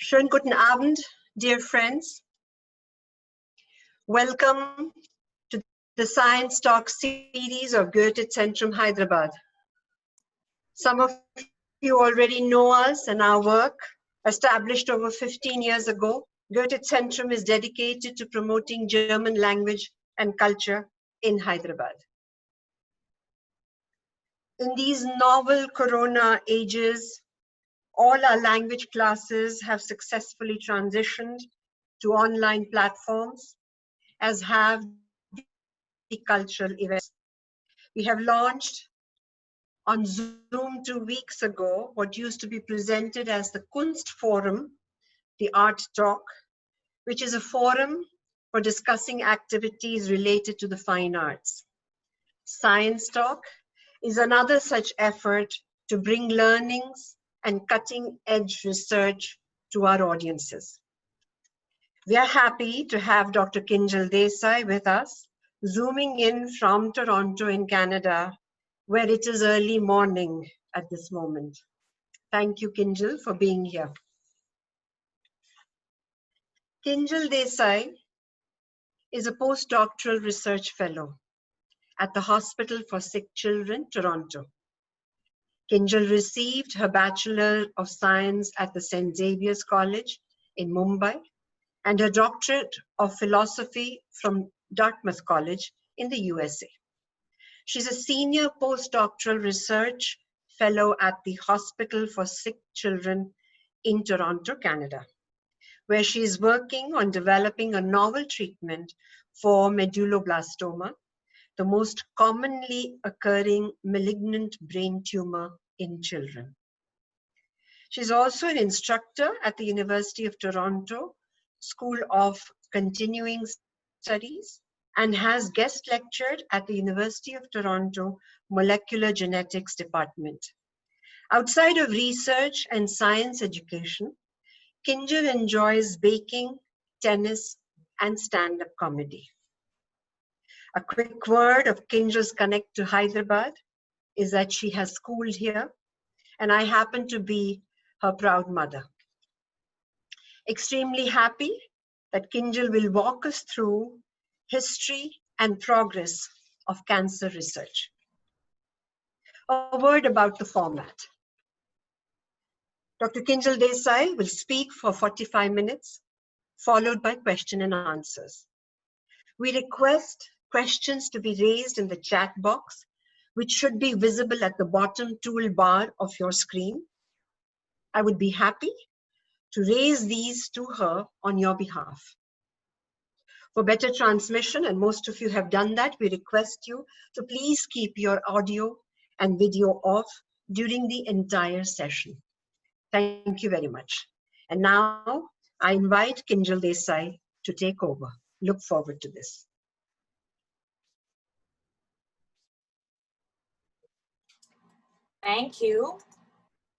Schönen guten Abend, dear friends. Welcome to the Science Talk series of Goethe-Zentrum, Hyderabad. Some of you already know us and our work. Established over 15 years ago, Goethe-Zentrum is dedicated to promoting German language and culture in Hyderabad. In these novel corona ages, all our language classes have successfully transitioned to online platforms, as have the cultural events. We have launched on Zoom 2 weeks ago what used to be presented as the Kunst Forum, the Art Talk, which is a forum for discussing activities related to the fine arts. Science Talk is another such effort to bring learnings and cutting-edge research to our audiences. We are happy to have Dr. Kinjal Desai with us, zooming in from Toronto in Canada, where it is early morning at this moment. Thank you, Kinjal, for being here. Kinjal Desai is a postdoctoral research fellow at the Hospital for Sick Children, Toronto. Kinjal received her Bachelor of Science at the St. Xavier's College in Mumbai and her Doctorate of Philosophy from Dartmouth College in the USA. She's a senior postdoctoral research fellow at the Hospital for Sick Children in Toronto, Canada, where she is working on developing a novel treatment for medulloblastoma, the most commonly occurring malignant brain tumor in children. She's also an instructor at the University of Toronto School of Continuing Studies and has guest lectured at the University of Toronto Molecular Genetics Department. Outside of research and science education, Kinjal enjoys baking, tennis, and stand-up comedy. A quick word of Kinjal's connect to Hyderabad is that she has schooled here, and I happen to be her proud mother. Extremely happy that Kinjal will walk us through history and progress of cancer research. A word about the format. Dr. Kinjal Desai will speak for 45 minutes, followed by question and answers. We request questions to be raised in the chat box, which should be visible at the bottom toolbar of your screen. I would be happy to raise these to her on your behalf. For better transmission, and most of you have done that, we request you to please keep your audio and video off during the entire session. Thank you very much. And now I invite Kinjal Desai to take over. Look forward to this. Thank you.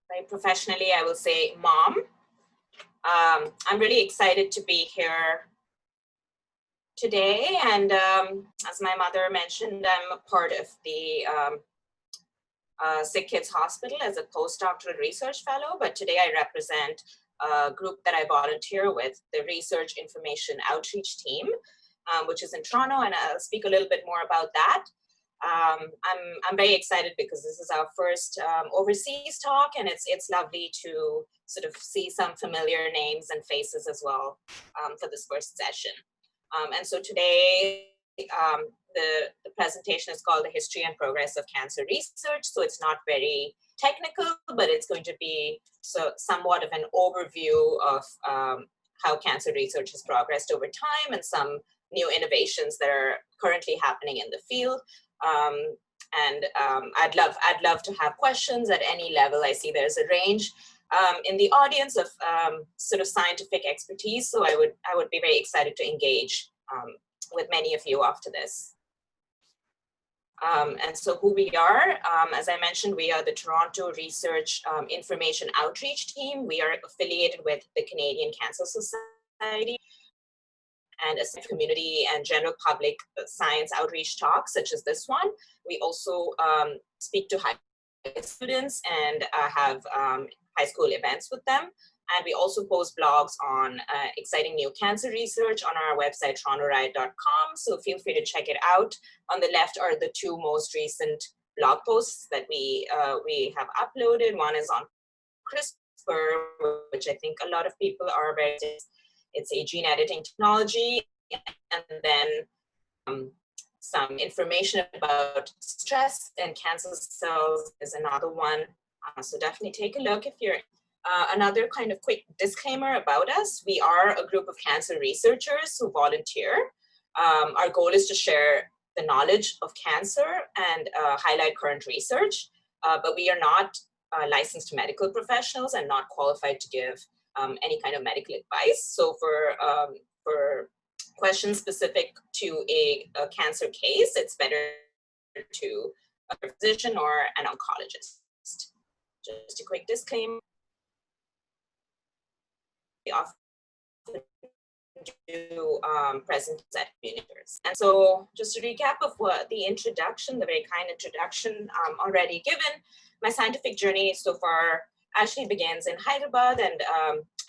Very professionally, I will say, Mom. I'm really excited to be here today. And as my mother mentioned, I'm a part of the Sick Kids Hospital as a postdoctoral research fellow. But today I represent a group that I volunteer with, the Research Information Outreach Team, which is in Toronto. And I'll speak a little bit more about that. I'm very excited because this is our first overseas talk, and it's lovely to sort of see some familiar names and faces as well for this first session. And so today, the presentation is called The History and Progress of Cancer Research. So it's not very technical, but it's going to be somewhat of an overview of how cancer research has progressed over time and some new innovations that are currently happening in the field. I'd love to have questions at any level. I see there's a range in the audience of sort of scientific expertise, so I would be very excited to engage with many of you after this. And so who we are, as I mentioned, we are the Toronto Research Information Outreach Team. We are affiliated with the Canadian Cancer Society and a community and general public science outreach talks such as this one. We also speak to high students and have high school events with them. And we also post blogs on exciting new cancer research on our website, torontoriot.com. So feel free to check it out. On the left are the two most recent blog posts that we have uploaded. One is on CRISPR, which I think a lot of people are very interested in. It's a gene editing technology. And then some information about stress and cancer cells is another one. So definitely take a look if you're another kind of quick disclaimer about us. We are a group of cancer researchers who volunteer. Our goal is to share the knowledge of cancer and highlight current research, but we are not licensed medical professionals and not qualified to give any kind of medical advice. So for questions specific to a cancer case, it's better to a physician or an oncologist. Just a quick disclaimer. We often do presents at communities. And so just a recap of what the introduction, the very kind introduction already given, my scientific journey so far actually begins in Hyderabad, and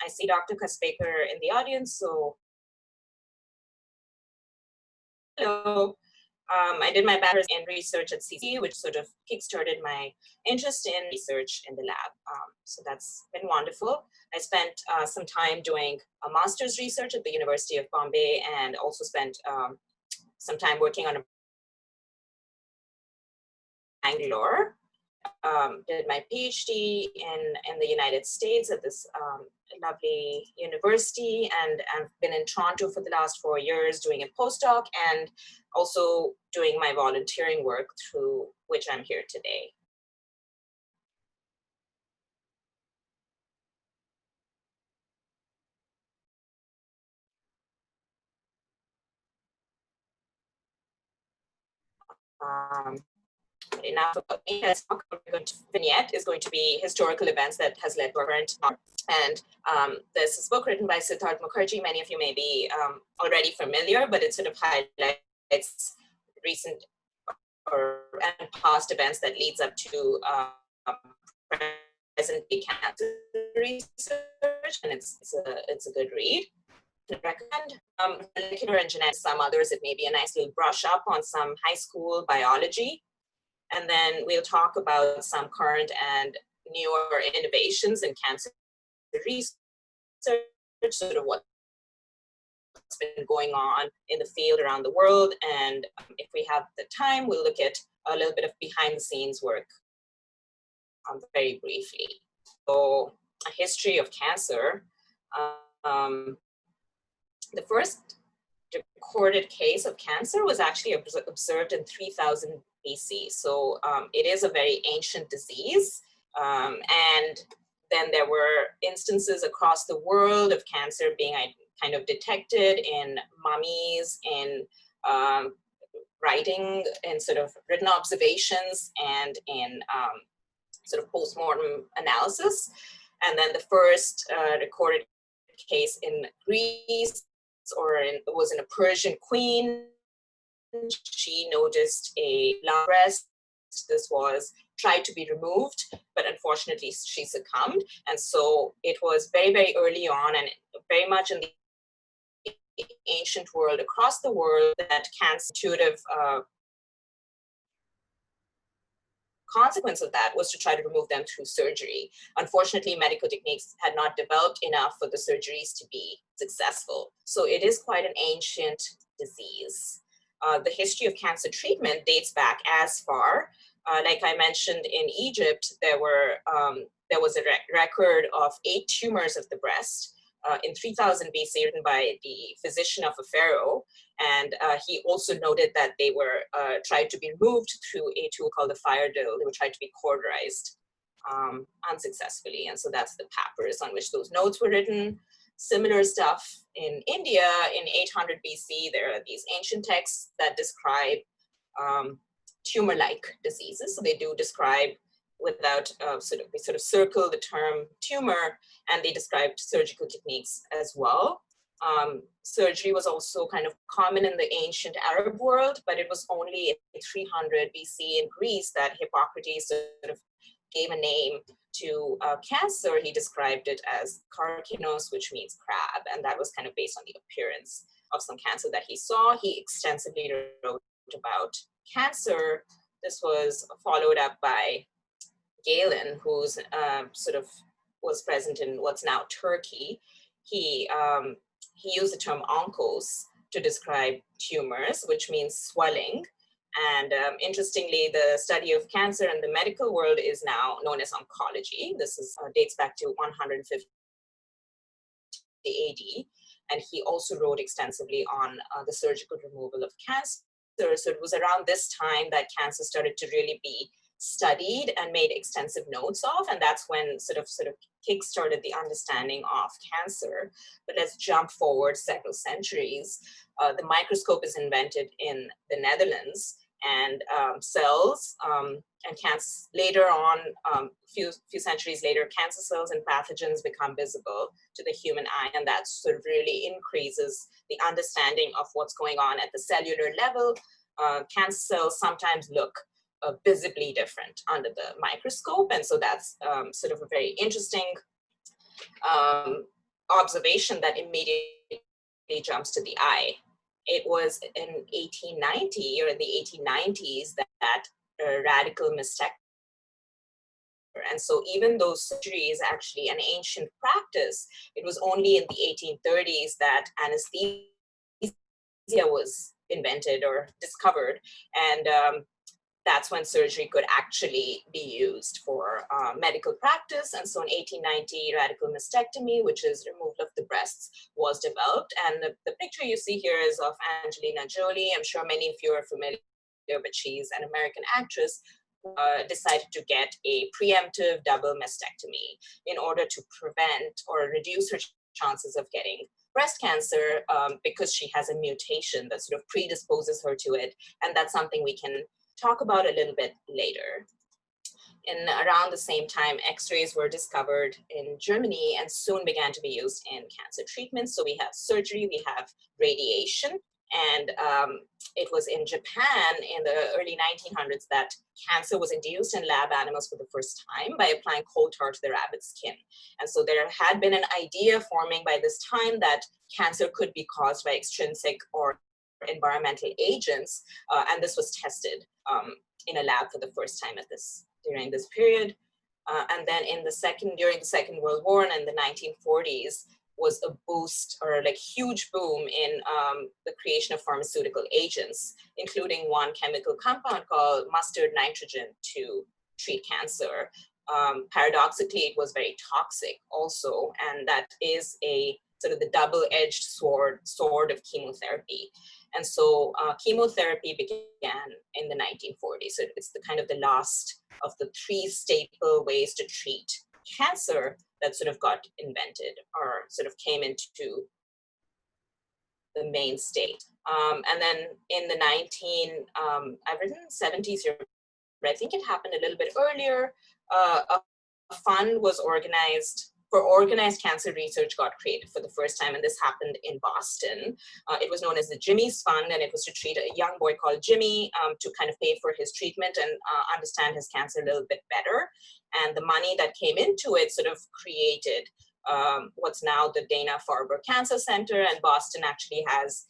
I see Dr. Kaspeker in the audience, so hello. I did my bachelor's in research at CC, which sort of kickstarted my interest in research in the lab. So that's been wonderful. I spent some time doing a master's research at the University of Bombay, and also spent some time working on Bangalore. Did my PhD in the United States at this lovely university, and I've been in Toronto for the last 4 years doing a postdoc and also doing my volunteering work, through which I'm here today. Enough about me. Vignette is going to be historical events that has led to our current. And this is a book written by Siddharth Mukherjee. Many of you may be already familiar, but it sort of highlights recent and past events that leads up to present-day cancer research, and it's a good read. I recommend molecular and genetics. Some others, it may be a nice little brush up on some high school biology. And then we'll talk about some current and newer innovations in cancer research, sort of what's been going on in the field around the world. And if we have the time, we'll look at a little bit of behind the scenes work very briefly. So a history of cancer. The first recorded case of cancer was actually observed in 3000 BC. So it is a very ancient disease. And then there were instances across the world of cancer being kind of detected in mummies, in writing, in sort of written observations, and in sort of post-mortem analysis. And then the first recorded case in Greece, was in a Persian queen. She noticed a lung breast. This was tried to be removed, but unfortunately she succumbed. And so it was very, very early on, and very much in the ancient world, across the world, that cancer intuitive consequence of that was to try to remove them through surgery. Unfortunately, medical techniques had not developed enough for the surgeries to be successful. So it is quite an ancient disease. The history of cancer treatment dates back as far. Like I mentioned, in Egypt, there was a record of 8 tumors of the breast in 3000 BC, written by the physician of a pharaoh. And he also noted that they were tried to be removed through a tool called the fire drill. They were tried to be cauterized unsuccessfully. And so that's the papyrus on which those notes were written. Similar stuff in India in 800 BC. There are these ancient texts that describe tumor-like diseases. So they do describe, without they sort of circle the term tumor, and they described surgical techniques as well. Surgery was also kind of common in the ancient Arab world, but it was only in 300 BC in Greece that Hippocrates sort of gave a name to cancer. He described it as karkinos, which means crab, and that was kind of based on the appearance of some cancer that he saw. He extensively wrote about cancer. This was followed up by Galen, who's sort of was present in what's now Turkey. He used the term onkos to describe tumors, which means swelling. And interestingly, the study of cancer in the medical world is now known as oncology. This is, dates back to 150 AD. And he also wrote extensively on the surgical removal of cancer. So it was around this time that cancer started to really be studied and made extensive notes of, and that's when sort of kick-started the understanding of cancer. But let's jump forward several centuries. The microscope is invented in the Netherlands, and cells and cancer later on, few centuries later, cancer cells and pathogens become visible to the human eye, and that sort of really increases the understanding of what's going on at the cellular level. Cancer cells sometimes look visibly different under the microscope, and so that's sort of a very interesting observation that immediately jumps to the eye. It was in 1890 or in the 1890s that radical mastectomy. And so even though surgery is actually an ancient practice, it was only in the 1830s that anesthesia was invented or discovered. And that's when surgery could actually be used for medical practice. And so in 1890, radical mastectomy, which is removal of the breasts, was developed. And the picture you see here is of Angelina Jolie. I'm sure many of you are familiar, but she's an American actress who decided to get a preemptive double mastectomy in order to prevent or reduce her chances of getting breast cancer because she has a mutation that sort of predisposes her to it. And that's something we can talk about a little bit later. In around the same time, X-rays were discovered in Germany and soon began to be used in cancer treatment. So we have surgery, we have radiation, and it was in Japan in the early 1900s that cancer was induced in lab animals for the first time by applying coal tar to the rabbit's skin. And so there had been an idea forming by this time that cancer could be caused by extrinsic or environmental agents, and this was tested in a lab for the first time during this period. And then during the Second World War and in the 1940s was a boost or like huge boom in the creation of pharmaceutical agents, including one chemical compound called mustard nitrogen to treat cancer. Paradoxically, it was very toxic also, and that is a sort of the double-edged sword of chemotherapy. And so chemotherapy began in the 1940s. So it's the kind of the last of the three staple ways to treat cancer that sort of got invented or sort of came into the main state. And then in the I've written 70s here, but I think it happened a little bit earlier. A fund was organized for organized cancer research got created for the first time, and this happened in Boston. It was known as the Jimmy's Fund, and it was to treat a young boy called Jimmy to kind of pay for his treatment and understand his cancer a little bit better. And the money that came into it sort of created what's now the Dana-Farber Cancer Center, and Boston actually has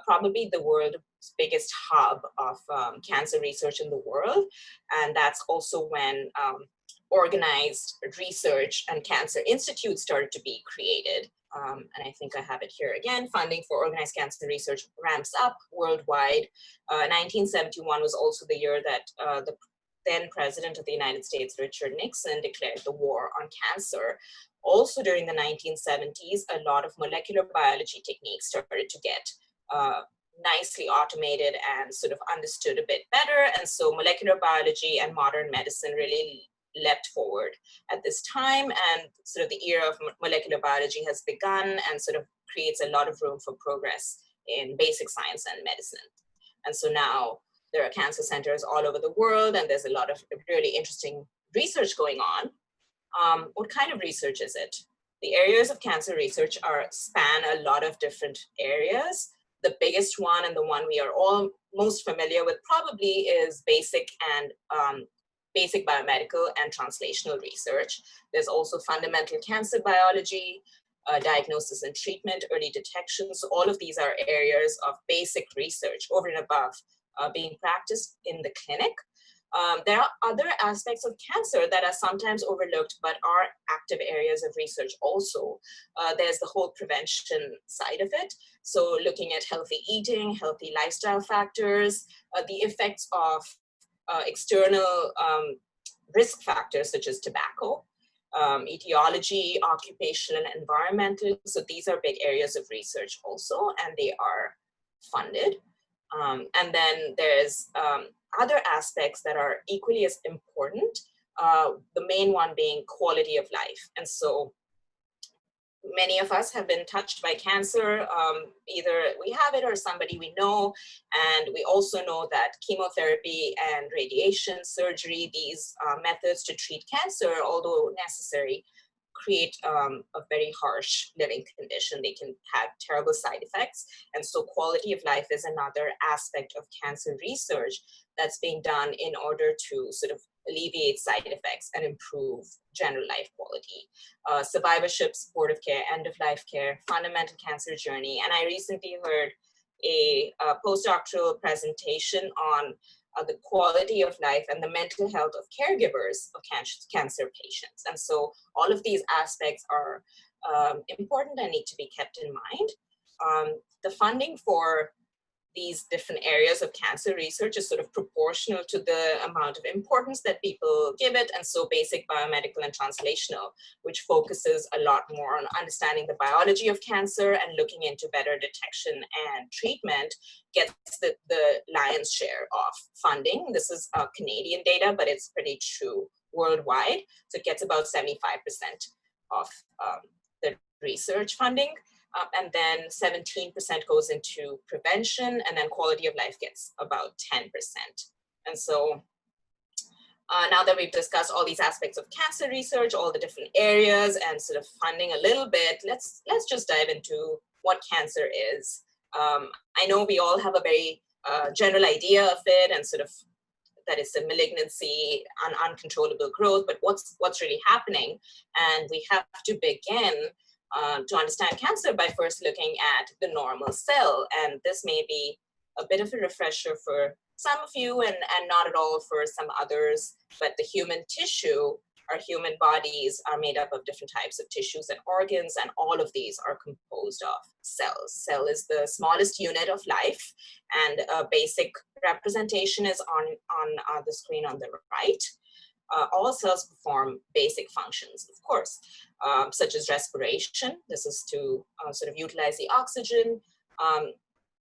probably the world's biggest hub of cancer research in the world. And that's also when organized research and cancer institutes started to be created. And I think I have it here again. Funding for organized cancer research ramps up worldwide. 1971 was also the year that the then President of the United States, Richard Nixon, declared the war on cancer. Also during the 1970s, a lot of molecular biology techniques started to get nicely automated and sort of understood a bit better. And so molecular biology and modern medicine really leapt forward at this time, and sort of the era of molecular biology has begun and sort of creates a lot of room for progress in basic science and medicine. And so now there are cancer centers all over the world, and there's a lot of really interesting research going on. What kind of research is it? The areas of cancer research span a lot of different areas. The biggest one and the one we are all most familiar with probably is basic and basic biomedical and translational research. There's also fundamental cancer biology, diagnosis and treatment, early detection. So all of these are areas of basic research over and above being practiced in the clinic. There are other aspects of cancer that are sometimes overlooked, but are active areas of research also. There's the whole prevention side of it. So looking at healthy eating, healthy lifestyle factors, the effects of external risk factors such as tobacco, etiology, occupational and environmental. So these are big areas of research also, and they are funded. And then there's other aspects that are equally as important, the main one being quality of life. And so many of us have been touched by cancer, either we have it or somebody we know, and we also know that chemotherapy and radiation, surgery, these methods to treat cancer, although necessary, create a very harsh living condition. They can have terrible side effects. And so quality of life is another aspect of cancer research that's being done in order to sort of alleviate side effects and improve general life quality. Survivorship, supportive care, end-of-life care, fundamental cancer journey. And I recently heard a postdoctoral presentation on the quality of life and the mental health of caregivers of cancer patients. And so all of these aspects are important and need to be kept in mind. The funding for these different areas of cancer research is sort of proportional to the amount of importance that people give it. And so basic biomedical and translational, which focuses a lot more on understanding the biology of cancer and looking into better detection and treatment, gets the lion's share of funding. This is Canadian data, but it's pretty true worldwide. So it gets about 75% of the research funding. And then 17% goes into prevention, and then quality of life gets about 10%. And so now that we've discussed all these aspects of cancer research, all the different areas and sort of funding a little bit, let's just dive into what cancer is. I know we all have a very general idea of it and sort of that it's a malignancy and uncontrollable growth, but what's really happening? And we have to begin to understand cancer by first looking at the normal cell. And this may be a bit of a refresher for some of you and not at all for some others, but the human tissue, our human bodies are made up of different types of tissues and organs, and all of these are composed of cells. Cell is the smallest unit of life, and a basic representation is on the screen on the right. All cells perform basic functions, of course, such as respiration. This is to sort of utilize the oxygen.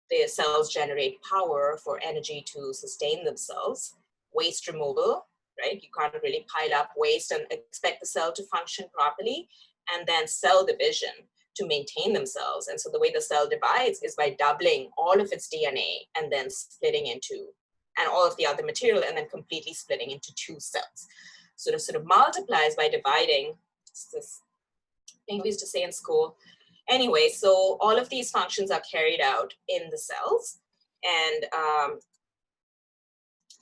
The cells generate power for energy to sustain themselves. Waste removal, right? You can't really pile up waste and expect the cell to function properly. And then cell division to maintain themselves. And so the way the cell divides is by doubling all of its DNA and then splitting into and all of the other material, and then completely splitting into two cells. So it sort of multiplies by dividing. It's this thing we used to say in school. Anyway, so all of these functions are carried out in the cells. And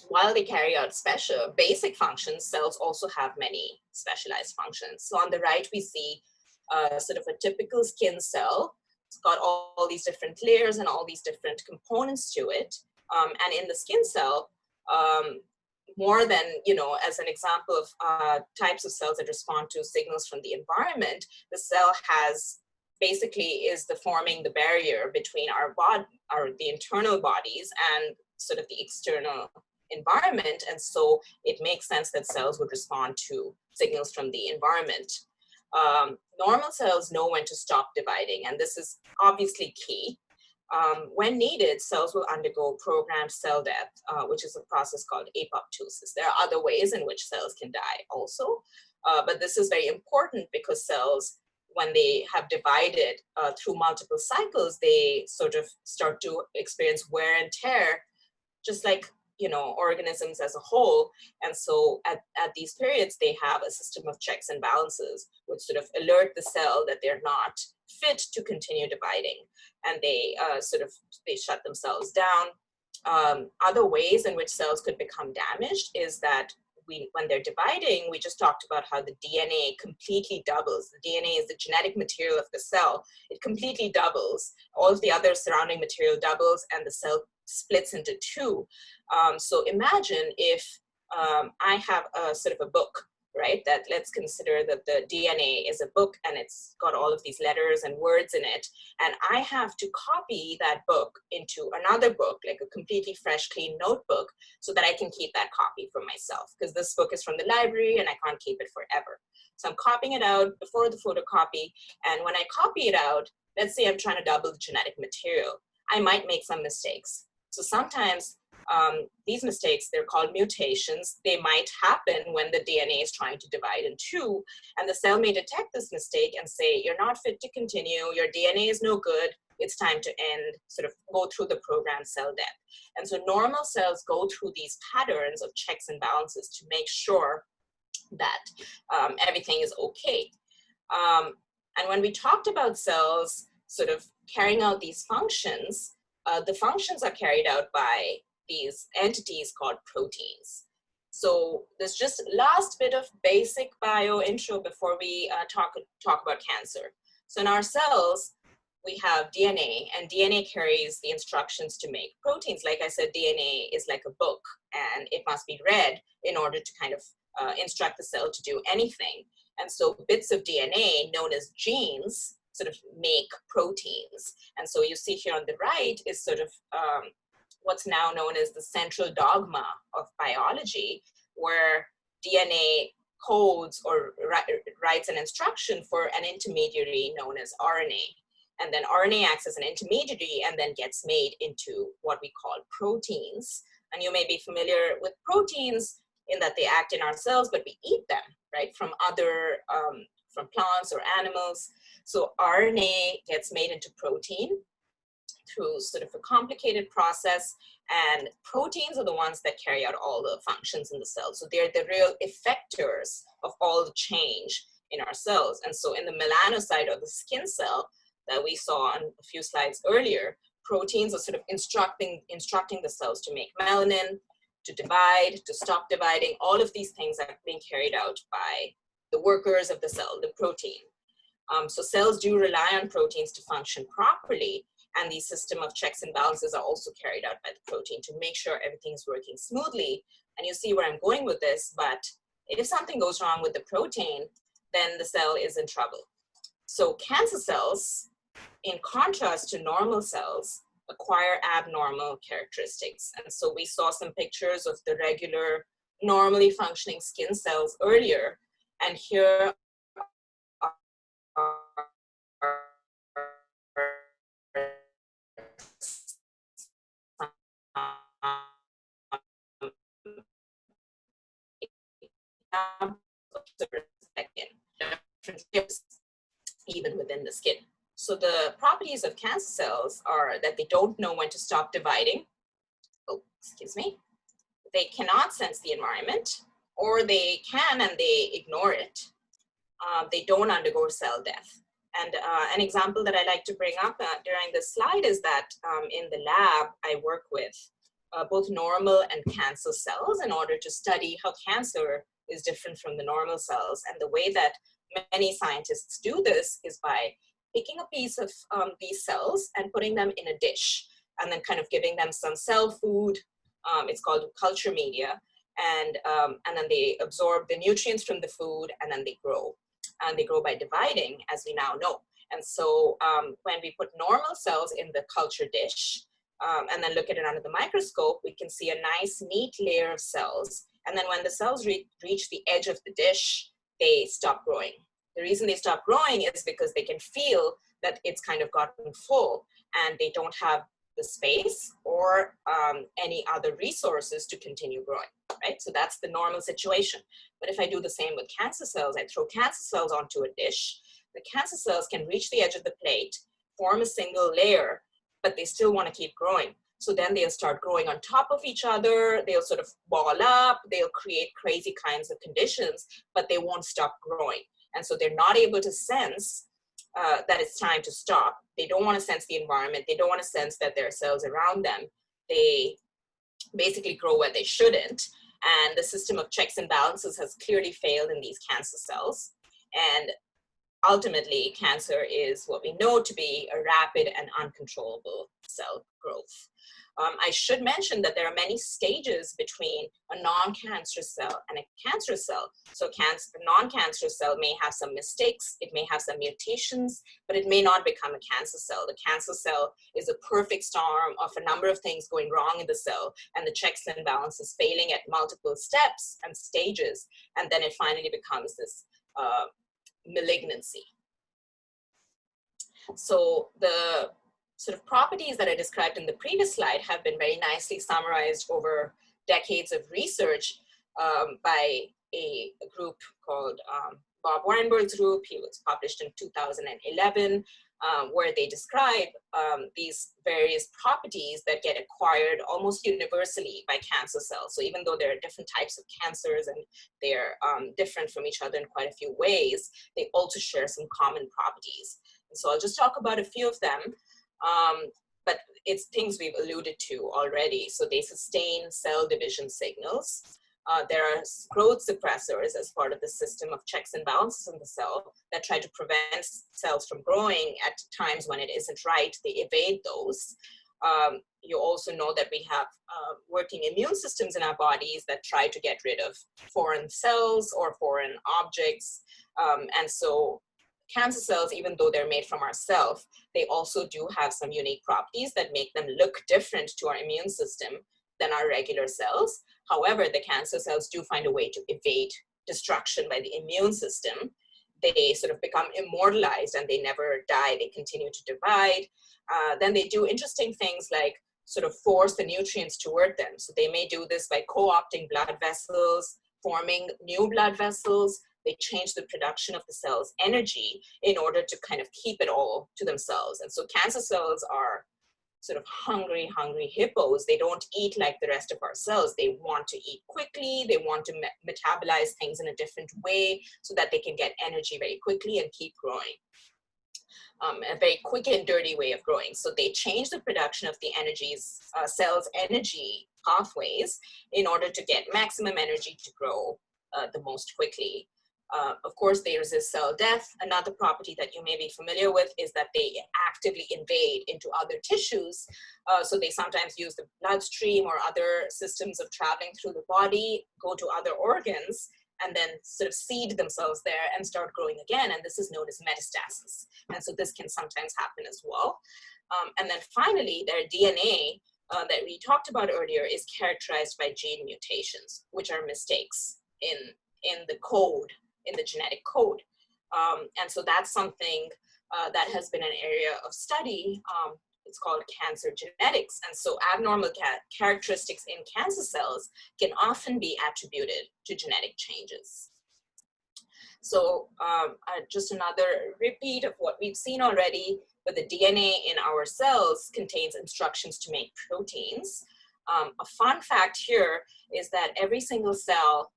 while they carry out special basic functions, cells also have many specialized functions. So on the right, we see sort of a typical skin cell. It's got all these different layers and all these different components to it. And in the skin cell, more than, as an example of types of cells that respond to signals from the environment, the cell is forming the barrier between the internal bodies and sort of the external environment. And so it makes sense that cells would respond to signals from the environment. Normal cells know when to stop dividing, and this is obviously key. When needed, cells will undergo programmed cell death, which is a process called apoptosis. There are other ways in which cells can die also, but this is very important because cells, when they have divided through multiple cycles, they sort of start to experience wear and tear, just like organisms as a whole. And so at these periods, they have a system of checks and balances, which sort of alert the cell that they're not fit to continue dividing, and they shut themselves down. Other ways in which cells could become damaged is that when they're dividing, we just talked about how the DNA completely doubles. The DNA is the genetic material of the cell. It completely doubles. All of the other surrounding material doubles, and the cell splits into two. So imagine if I have a sort of a book, right? That let's consider that the DNA is a book and it's got all of these letters and words in it. And I have to copy that book into another book, like a completely fresh, clean notebook, so that I can keep that copy for myself. Because this book is from the library and I can't keep it forever. So I'm copying it out before the photocopy. And when I copy it out, let's say I'm trying to double the genetic material, I might make some mistakes. So sometimes these mistakes, they're called mutations. They might happen when the DNA is trying to divide in two, and the cell may detect this mistake and say, you're not fit to continue, your DNA is no good, it's time to end, sort of go through the programmed cell death. And so normal cells go through these patterns of checks and balances to make sure that everything is okay. And when we talked about cells sort of carrying out these functions, the functions are carried out by these entities called proteins. So there's just last bit of basic bio intro before we talk about cancer. So in our cells, we have DNA, and DNA carries the instructions to make proteins. Like I said, DNA is like a book, and it must be read in order to kind of instruct the cell to do anything. And so bits of DNA, known as genes, sort of make proteins. And so you see here on the right is sort of what's now known as the central dogma of biology, where DNA codes or writes an instruction for an intermediary known as RNA. And then RNA acts as an intermediary and then gets made into what we call proteins. And you may be familiar with proteins in that they act in our cells, but we eat them, right, from other, from plants or animals. So RNA gets made into protein through sort of a complicated process, and proteins are the ones that carry out all the functions in the cell. So they're the real effectors of all the change in our cells. And so in the melanocyte, or the skin cell that we saw on a few slides earlier, proteins are sort of instructing the cells to make melanin, to divide, to stop dividing. All of these things are being carried out by the workers of the cell, the protein. So cells do rely on proteins to function properly, and the system of checks and balances are also carried out by the protein to make sure everything's working smoothly. And you see where I'm going with this, but if something goes wrong with the protein, then the cell is in trouble. So cancer cells, in contrast to normal cells, acquire abnormal characteristics. And so we saw some pictures of the regular, normally functioning skin cells earlier, and here are even within the skin. So the properties of cancer cells are that they don't know when to stop dividing. Oh, excuse me. They cannot sense the environment, or they can and they ignore it. They don't undergo cell death. And an example that I like to bring up during this slide is that in the lab, I work with both normal and cancer cells in order to study how cancer is different from the normal cells. And the way that many scientists do this is by picking a piece of these cells and putting them in a dish, and then kind of giving them some cell food. It's called culture media. And then they absorb the nutrients from the food, and then they grow. And they grow by dividing, as we now know. And so when we put normal cells in the culture dish, and then look at it under the microscope, we can see a nice, neat layer of cells. And then when the cells reach the edge of the dish, they stop growing. The reason they stop growing is because they can feel that it's kind of gotten full, and they don't have the space or any other resources to continue growing, right? So that's the normal situation. But if I do the same with cancer cells, I throw cancer cells onto a dish, the cancer cells can reach the edge of the plate, form a single layer, but they still want to keep growing. So then they'll start growing on top of each other, they'll sort of ball up, they'll create crazy kinds of conditions, but they won't stop growing. And so they're not able to sense that it's time to stop. They don't want to sense the environment. They don't want to sense that there are cells around them. They basically grow where they shouldn't. And the system of checks and balances has clearly failed in these cancer cells. And ultimately, cancer is what we know to be a rapid and uncontrollable cell growth. I should mention that there are many stages between a non-cancerous cell and a cancerous cell. So a non-cancerous cell may have some mistakes, it may have some mutations, but it may not become a cancer cell. The cancer cell is a perfect storm of a number of things going wrong in the cell, and the checks and balances failing at multiple steps and stages, and then it finally becomes this malignancy. So the sort of properties that I described in the previous slide have been very nicely summarized over decades of research by a group called Bob Weinberg's group. He was published in 2011, where they describe these various properties that get acquired almost universally by cancer cells. So even though there are different types of cancers and they're different from each other in quite a few ways, they also share some common properties. And so I'll just talk about a few of them. But it's things we've alluded to already. So they sustain cell division signals. There are growth suppressors as part of the system of checks and balances in the cell that try to prevent cells from growing at times when it isn't right. They evade those. You also know that we have working immune systems in our bodies that try to get rid of foreign cells or foreign objects. And so cancer cells, even though they're made from ourselves, they also do have some unique properties that make them look different to our immune system than our regular cells. However, the cancer cells do find a way to evade destruction by the immune system. They sort of become immortalized and they never die. They continue to divide. Then they do interesting things like sort of force the nutrients toward them. So they may do this by co-opting blood vessels, forming new blood vessels. They change the production of the cell's energy in order to kind of keep it all to themselves. And so cancer cells are sort of hungry hippos. They don't eat like the rest of our cells. They want to eat quickly. They want to metabolize things in a different way so that they can get energy very quickly and keep growing. A very quick and dirty way of growing. So they change the production of the cell's energy pathways in order to get maximum energy to grow the most quickly. Of course, they resist cell death. Another property that you may be familiar with is that they actively invade into other tissues. So they sometimes use the bloodstream or other systems of traveling through the body, go to other organs, and then sort of seed themselves there and start growing again. And this is known as metastasis. And so this can sometimes happen as well. And then finally, their DNA that we talked about earlier is characterized by gene mutations, which are mistakes in the code, in the genetic code. And so that's something that has been an area of study. It's called cancer genetics. And so abnormal characteristics in cancer cells can often be attributed to genetic changes. So just another repeat of what we've seen already, but the DNA in our cells contains instructions to make proteins. A fun fact here is that every single cell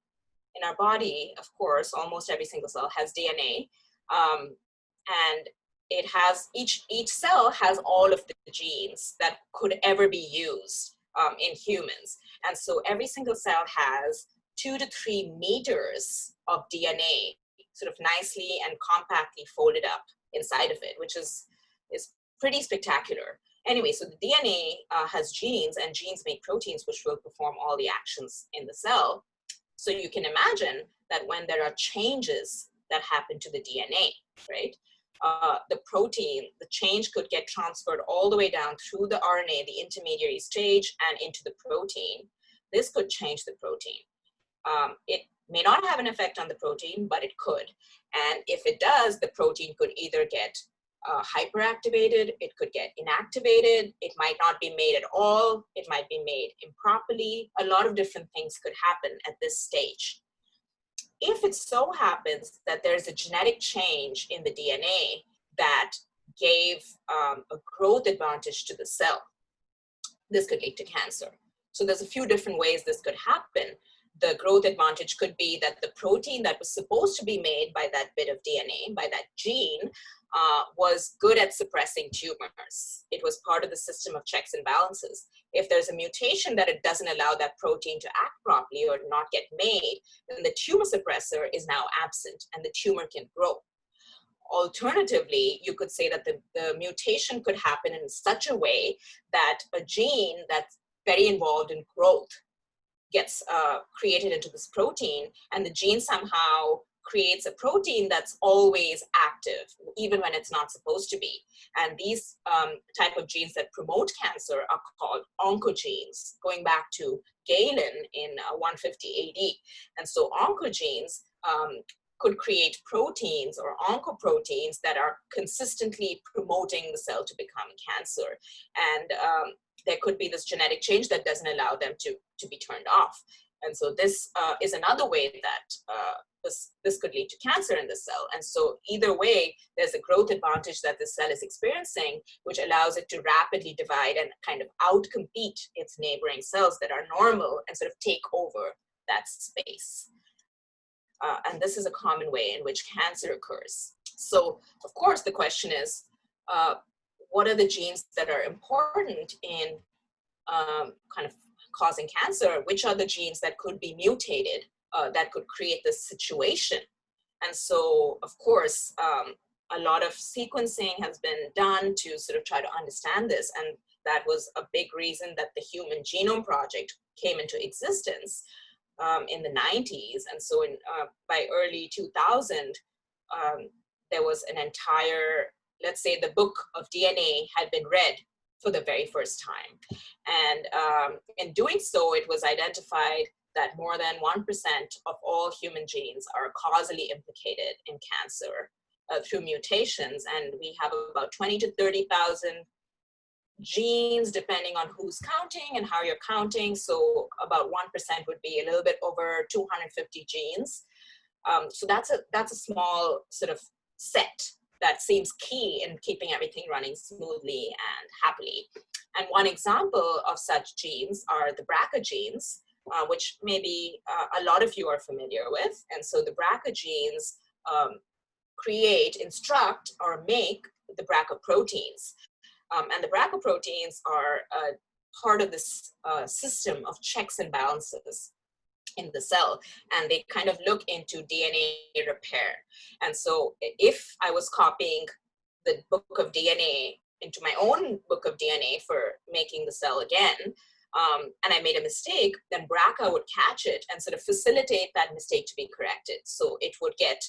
in our body, of course, almost every single cell has DNA, and it has, each cell has all of the genes that could ever be used in humans. And so every single cell has 2 to 3 meters of DNA sort of nicely and compactly folded up inside of it, which is pretty spectacular. Anyway, so the DNA has genes, and genes make proteins which will perform all the actions in the cell. So you can imagine that when there are changes that happen to the DNA, right? The protein, the change could get transferred all the way down through the RNA, the intermediary stage, and into the protein. This could change the protein. It may not have an effect on the protein, but it could. And if it does, the protein could either get hyperactivated, it could get inactivated, it might not be made at all, it might be made improperly. A lot of different things could happen at this stage. If it so happens that there's a genetic change in the DNA that gave a growth advantage to the cell, this could lead to cancer. So there's a few different ways this could happen, the growth advantage could be that the protein that was supposed to be made by that bit of DNA, by that gene, was good at suppressing tumors. It was part of the system of checks and balances. If there's a mutation that it doesn't allow that protein to act properly or not get made, then the tumor suppressor is now absent and the tumor can grow. Alternatively, you could say that the mutation could happen in such a way that a gene that's very involved in growth gets created into this protein, and the gene somehow creates a protein that's always active, even when it's not supposed to be. And these type of genes that promote cancer are called oncogenes, going back to Galen in 150 AD. And so oncogenes could create proteins or oncoproteins that are consistently promoting the cell to become cancer. And there could be this genetic change that doesn't allow them to be turned off. And so this is another way that this could lead to cancer in the cell. And so either way, there's a growth advantage that the cell is experiencing, which allows it to rapidly divide and kind of outcompete its neighboring cells that are normal and sort of take over that space. And this is a common way in which cancer occurs. So of course, the question is, what are the genes that are important in kind of causing cancer? Which are the genes that could be mutated that could create this situation? And so, of course, a lot of sequencing has been done to sort of try to understand this. And that was a big reason that the Human Genome Project came into existence in the 90s. And so by early 2000, there was an entire, let's say the book of DNA had been read for the very first time. And in doing so, it was identified that more than 1% of all human genes are causally implicated in cancer through mutations. And we have about 20 to 30,000 genes, depending on who's counting and how you're counting. So about 1% would be a little bit over 250 genes. So that's a small sort of set that seems key in keeping everything running smoothly and happily. And one example of such genes are the BRCA genes, which maybe a lot of you are familiar with. And so the BRCA genes instruct or make the BRCA proteins. And the BRCA proteins are part of this system of checks and balances in the cell, and they kind of look into DNA repair. And so if I was copying the book of DNA into my own book of DNA for making the cell again, and I made a mistake, then BRCA would catch it and sort of facilitate that mistake to be corrected. So it would get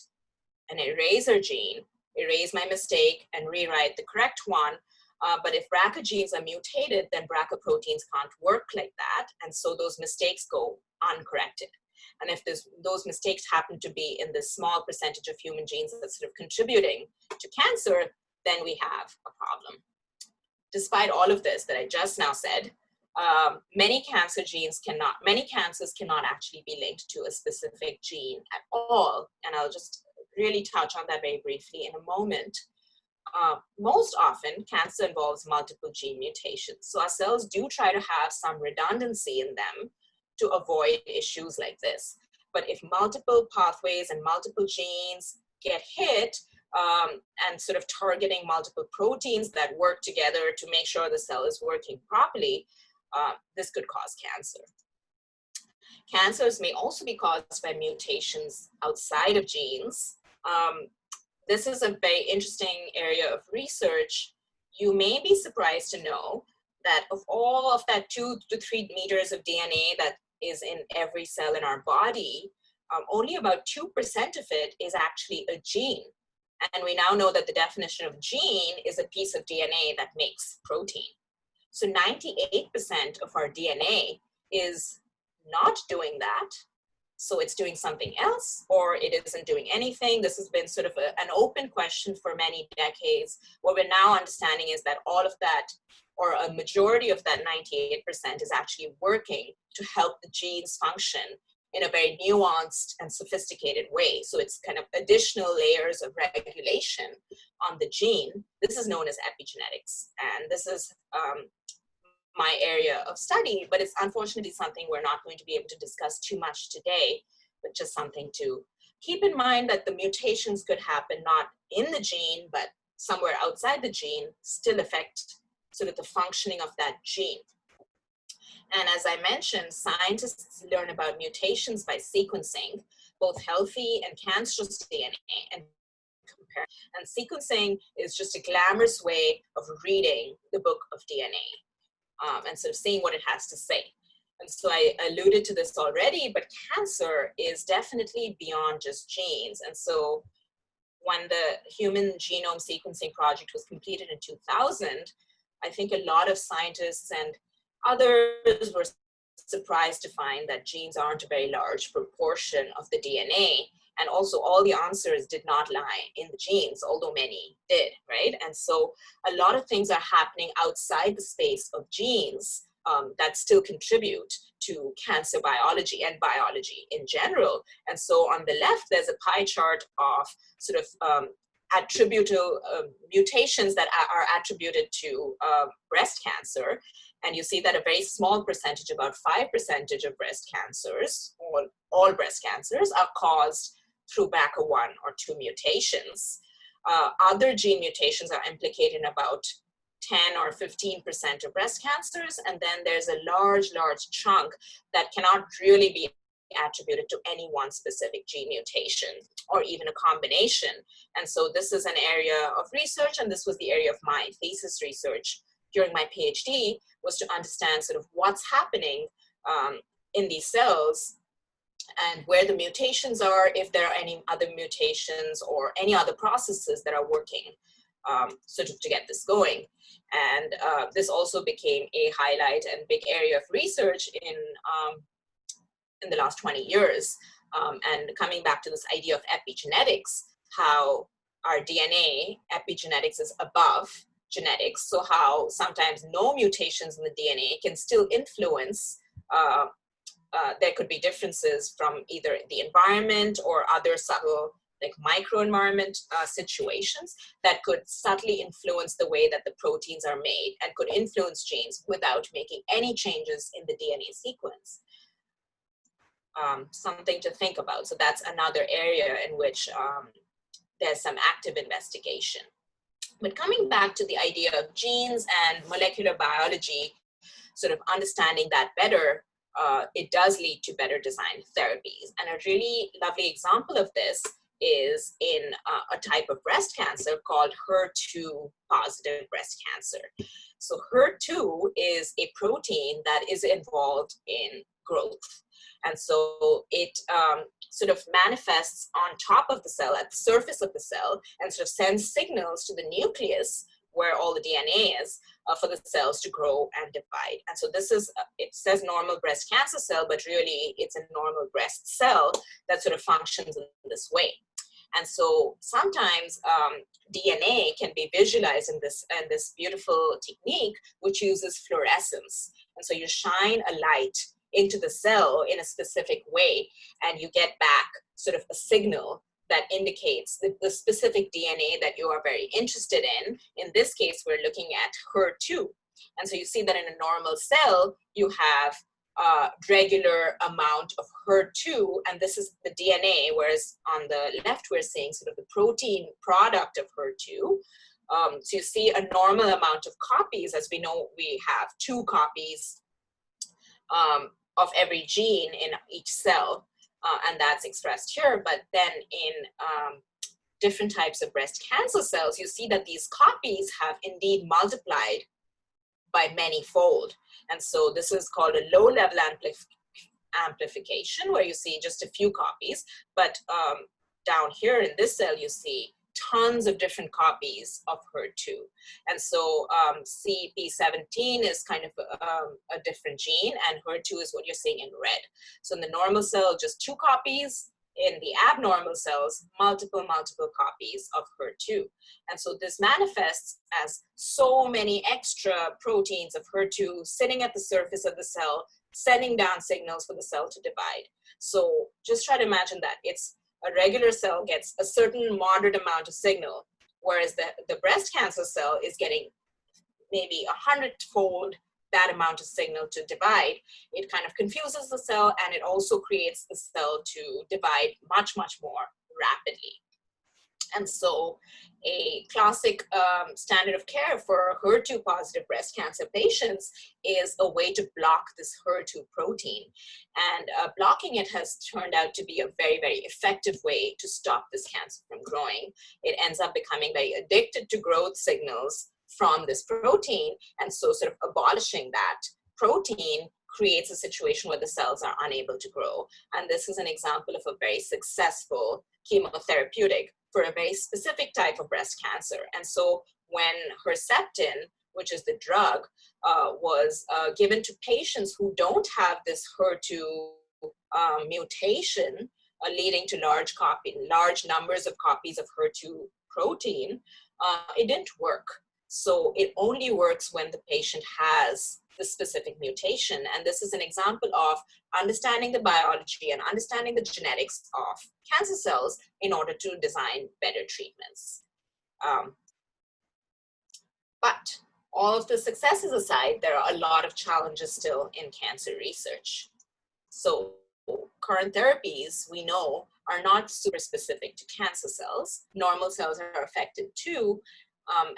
an eraser gene, erase my mistake and rewrite the correct one. But if BRCA genes are mutated, then BRCA proteins can't work like that. And so those mistakes go uncorrected. And if those mistakes happen to be in this small percentage of human genes that's sort of contributing to cancer, then we have a problem. Despite all of this that I just now said, many cancers cannot actually be linked to a specific gene at all. And I'll just really touch on that very briefly in a moment. Most often, cancer involves multiple gene mutations. So our cells do try to have some redundancy in them to avoid issues like this. But if multiple pathways and multiple genes get hit, and sort of targeting multiple proteins that work together to make sure the cell is working properly, this could cause cancer. Cancers may also be caused by mutations outside of genes. This is a very interesting area of research. You may be surprised to know that of all of that 2 to 3 meters of DNA that is in every cell in our body, only about 2% of it is actually a gene. And we now know that the definition of gene is a piece of DNA that makes protein. So 98% of our DNA is not doing that. So it's doing something else, or it isn't doing anything. This has been sort of an open question for many decades. What we're now understanding is that all of that, or a majority of that 98%, is actually working to help the genes function in a very nuanced and sophisticated way. So it's kind of additional layers of regulation on the gene. This is known as epigenetics. And this is my area of study, but it's unfortunately something we're not going to be able to discuss too much today, but just something to keep in mind, that the mutations could happen not in the gene, but somewhere outside the gene, still affect sort of the functioning of that gene. And as I mentioned, scientists learn about mutations by sequencing both healthy and cancerous DNA and compare. And sequencing is just a glamorous way of reading the book of DNA and sort of seeing what it has to say. And so I alluded to this already, but cancer is definitely beyond just genes. And so when the Human Genome Sequencing Project was completed in 2000, I think a lot of scientists and others were surprised to find that genes aren't a very large proportion of the DNA. And also all the answers did not lie in the genes, although many did, right? And so a lot of things are happening outside the space of genes that still contribute to cancer biology and biology in general. And so on the left, there's a pie chart of sort of attributable mutations that are attributed to breast cancer. And you see that a very small percentage, about 5% of breast cancers, or all breast cancers, are caused through BRCA1 or 2 mutations. Other gene mutations are implicated in about 10 or 15% of breast cancers. And then there's a large chunk that cannot really be attributed to any one specific gene mutation or even a combination. And so this is an area of research, and this was the area of my thesis research during my PhD, was to understand sort of what's happening in these cells and where the mutations are, if there are any other mutations or any other processes that are working sort of to get this going. And this also became a highlight and big area of research in the last 20 years. And coming back to this idea of epigenetics, how our DNA, epigenetics is above genetics. So how sometimes no mutations in the DNA can still influence, there could be differences from either the environment or other subtle like microenvironment situations that could subtly influence the way that the proteins are made and could influence genes without making any changes in the DNA sequence. Something to think about. So that's another area in which there's some active investigation. But coming back to the idea of genes and molecular biology, sort of understanding that better, it does lead to better designed therapies. And a really lovely example of this is in a type of breast cancer called HER2 positive breast cancer. So HER2 is a protein that is involved in growth. And so it sort of manifests on top of the cell, at the surface of the cell, and sort of sends signals to the nucleus where all the DNA is for the cells to grow and divide. And so this is, it says normal breast cancer cell, but really it's a normal breast cell that sort of functions in this way. And so sometimes DNA can be visualized in this beautiful technique, which uses fluorescence. And so you shine a light into the cell in a specific way, and you get back sort of a signal that indicates the specific DNA that you are very interested in. In this case, we're looking at HER2. And so you see that in a normal cell, you have a regular amount of HER2, and this is the DNA, whereas on the left, we're seeing sort of the protein product of HER2. So you see a normal amount of copies. As we know, we have 2 copies of every gene in each cell, and that's expressed here. But then in different types of breast cancer cells, you see that these copies have indeed multiplied by many-fold. And so this is called a low-level amplification, where you see just a few copies. But down here in this cell, you see tons of different copies of HER2. And so CP17 is kind of a different gene, and HER2 is what you're seeing in red. So in the normal cell, just 2 copies. In the abnormal cells, multiple copies of HER2. And so this manifests as so many extra proteins of HER2 sitting at the surface of the cell, sending down signals for the cell to divide. So just try to imagine that. It's a regular cell gets a certain moderate amount of signal, whereas the breast cancer cell is getting maybe 100-fold that amount of signal to divide, it kind of confuses the cell, and it also creates the cell to divide much, much more rapidly. And so a classic standard of care for HER2 positive breast cancer patients is a way to block this HER2 protein. And blocking it has turned out to be a very, very effective way to stop this cancer from growing. It ends up becoming very addicted to growth signals from this protein. And so sort of abolishing that protein creates a situation where the cells are unable to grow. And this is an example of a very successful chemotherapeutic for a very specific type of breast cancer. And so when Herceptin, which is the drug, was given to patients who don't have this HER2 mutation, leading to large numbers of copies of HER2 protein, it didn't work. So it only works when the patient has the specific mutation. And this is an example of understanding the biology and understanding the genetics of cancer cells in order to design better treatments. But all of the successes aside, there are a lot of challenges still in cancer research. So current therapies, we know, are not super specific to cancer cells. Normal cells are affected too.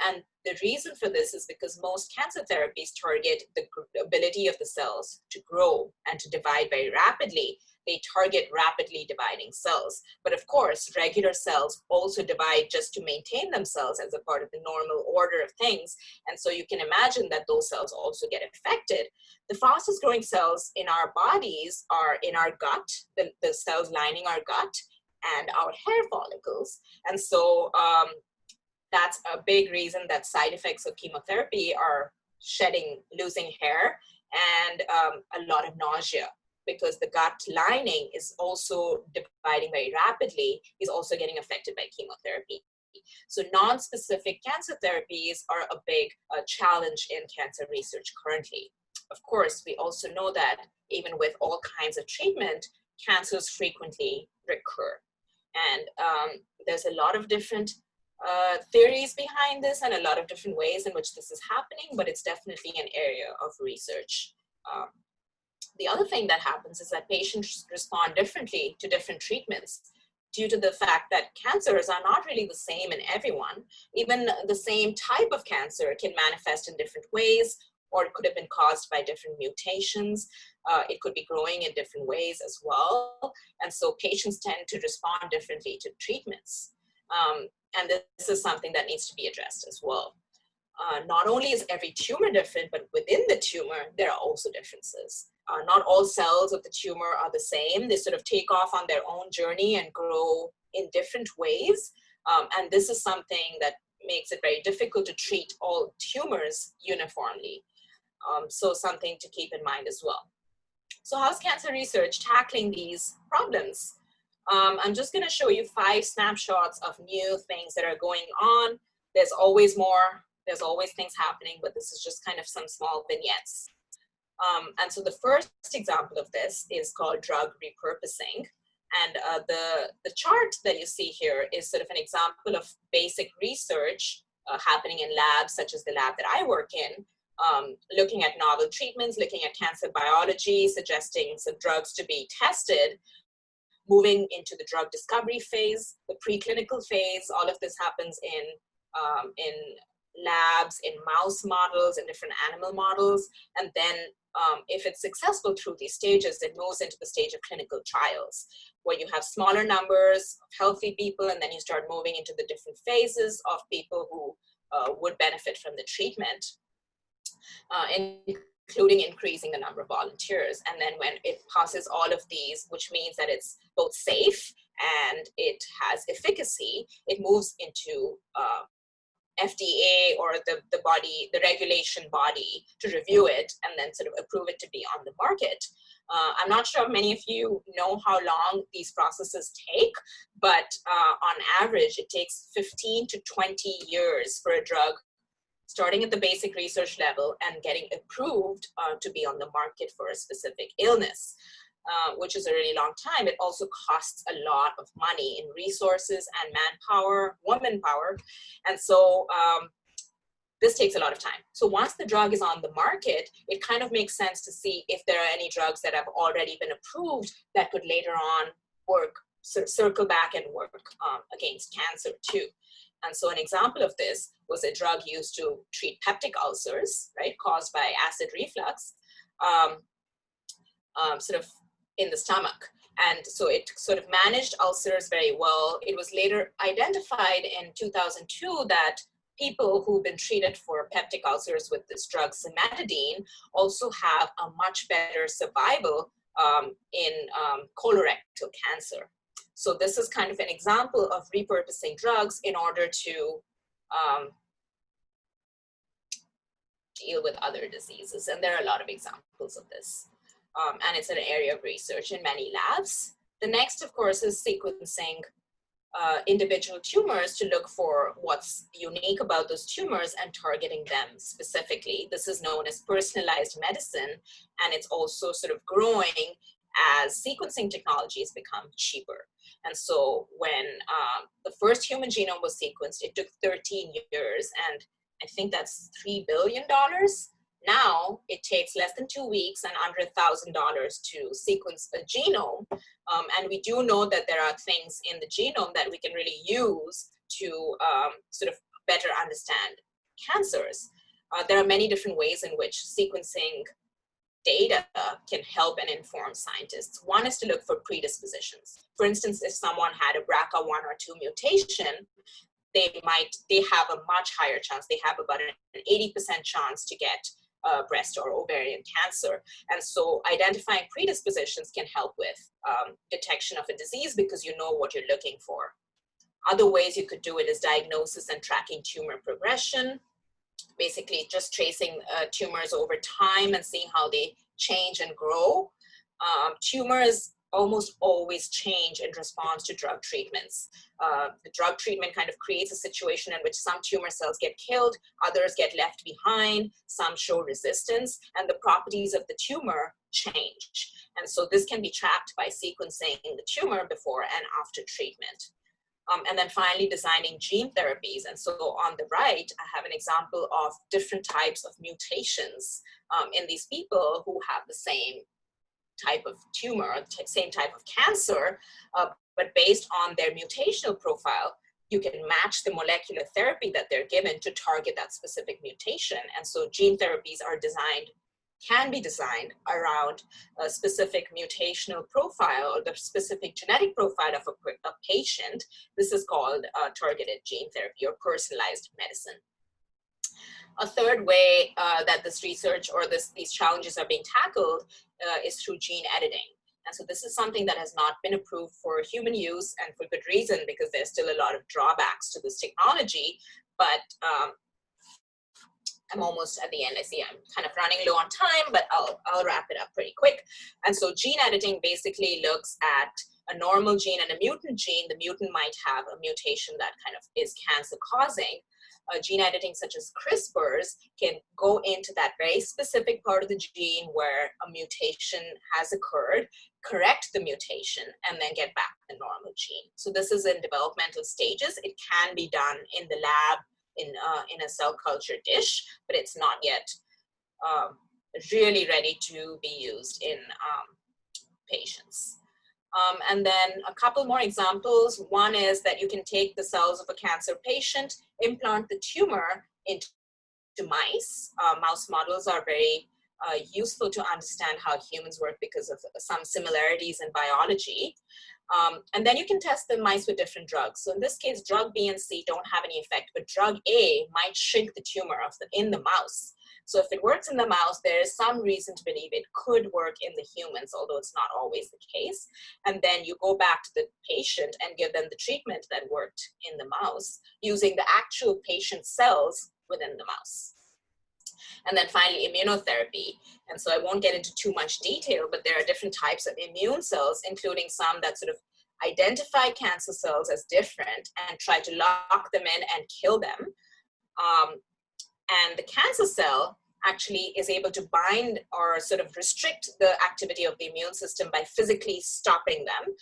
And the reason for this is because most cancer therapies target the ability of the cells to grow and to divide very rapidly. They target rapidly dividing cells. But of course, regular cells also divide just to maintain themselves as a part of the normal order of things. And so you can imagine that those cells also get affected. The fastest growing cells in our bodies are in our gut, the cells lining our gut, and our hair follicles. And so that's a big reason that side effects of chemotherapy are losing hair, and a lot of nausea, because the gut lining is also dividing very rapidly, is also getting affected by chemotherapy. So non-specific cancer therapies are a big challenge in cancer research currently. Of course, we also know that even with all kinds of treatment, cancers frequently recur. And there's a lot of different theories behind this and a lot of different ways in which this is happening, but it's definitely an area of research. The other thing that happens is that patients respond differently to different treatments due to the fact that cancers are not really the same in everyone. Even the same type of cancer can manifest in different ways, or it could have been caused by different mutations. It could be growing in different ways as well. And so patients tend to respond differently to treatments. And this is something that needs to be addressed as well. Not only is every tumor different, but within the tumor, there are also differences. Not all cells of the tumor are the same. They sort of take off on their own journey and grow in different ways. And this is something that makes it very difficult to treat all tumors uniformly. So something to keep in mind as well. So how's cancer research tackling these problems? I'm just going to show you 5 snapshots of new things that are going on. There's always more. There's always things happening, but this is just kind of some small vignettes. And so the first example of this is called drug repurposing. And the chart that you see here is sort of an example of basic research happening in labs, such as the lab that I work in, looking at novel treatments, looking at cancer biology, suggesting some drugs to be tested, moving into the drug discovery phase, the preclinical phase. All of this happens in labs, in mouse models, in different animal models. And then if it's successful through these stages, it moves into the stage of clinical trials, where you have smaller numbers of healthy people, and then you start moving into the different phases of people who would benefit from the treatment, including increasing the number of volunteers. And then when it passes all of these, which means that it's both safe and it has efficacy, it moves into FDA or the regulation body to review it and then sort of approve it to be on the market. I'm not sure if many of you know how long these processes take, but on average, it takes 15 to 20 years for a drug starting at the basic research level and getting approved to be on the market for a specific illness, which is a really long time. It also costs a lot of money in resources and manpower, woman power. And so this takes a lot of time. So once the drug is on the market, it kind of makes sense to see if there are any drugs that have already been approved that could later on work, circle back and work against cancer too. And so an example of this was a drug used to treat peptic ulcers, right, caused by acid reflux, sort of in the stomach. And so it sort of managed ulcers very well. It was later identified in 2002 that people who've been treated for peptic ulcers with this drug, cimetidine, also have a much better survival in colorectal cancer. So this is kind of an example of repurposing drugs in order to deal with other diseases. And there are a lot of examples of this. And it's an area of research in many labs. The next, of course, is sequencing individual tumors to look for what's unique about those tumors and targeting them specifically. This is known as personalized medicine, and it's also sort of growing as sequencing technologies become cheaper. And so when the first human genome was sequenced, it took 13 years, and I think that's $3 billion. Now it takes less than 2 weeks and under $1,000 to sequence a genome. And we do know that there are things in the genome that we can really use to sort of better understand cancers. There are many different ways in which sequencing data can help and inform scientists. One is to look for predispositions. For instance, if someone had a BRCA1 or 2 mutation, they have a much higher chance. They have about an 80% chance to get breast or ovarian cancer. And so identifying predispositions can help with detection of a disease because you know what you're looking for. Other ways you could do it is diagnosis and tracking tumor progression. Basically just tracing tumors over time and seeing how they change and grow. Tumors almost always change in response to drug treatments. The drug treatment kind of creates a situation in which some tumor cells get killed, others get left behind, some show resistance, and the properties of the tumor change. And so this can be tracked by sequencing the tumor before and after treatment. And then finally, designing gene therapies. And so on the right, I have an example of different types of mutations in these people who have the same type of tumor, same type of cancer, but based on their mutational profile, you can match the molecular therapy that they're given to target that specific mutation. And so gene therapies are can be designed around a specific mutational profile or the specific genetic profile of a patient. This is called targeted gene therapy or personalized medicine. A third way that this research or these challenges are being tackled is through gene editing. And so this is something that has not been approved for human use, and for good reason, because there's still a lot of drawbacks to this technology. But I'm almost at the end. I see I'm kind of running low on time, but I'll wrap it up pretty quick. And so gene editing basically looks at a normal gene and a mutant gene. The mutant might have a mutation that kind of is cancer causing. Gene editing such as CRISPRs can go into that very specific part of the gene where a mutation has occurred, correct the mutation, and then get back the normal gene. So this is in developmental stages. It can be done in the lab in a cell culture dish, but it's not yet really ready to be used in patients. And then a couple more examples. One is that you can take the cells of a cancer patient, implant the tumor into mice. Mouse models are very useful to understand how humans work because of some similarities in biology. And then you can test the mice with different drugs. So in this case, drug B and C don't have any effect, but drug A might shrink the tumor in the mouse. So if it works in the mouse, there is some reason to believe it could work in the humans, although it's not always the case. And then you go back to the patient and give them the treatment that worked in the mouse using the actual patient cells within the mouse. And then finally, immunotherapy. And so I won't get into too much detail, but there are different types of immune cells, including some that sort of identify cancer cells as different and try to lock them in and kill them. And the cancer cell actually is able to bind or sort of restrict the activity of the immune system by physically stopping them.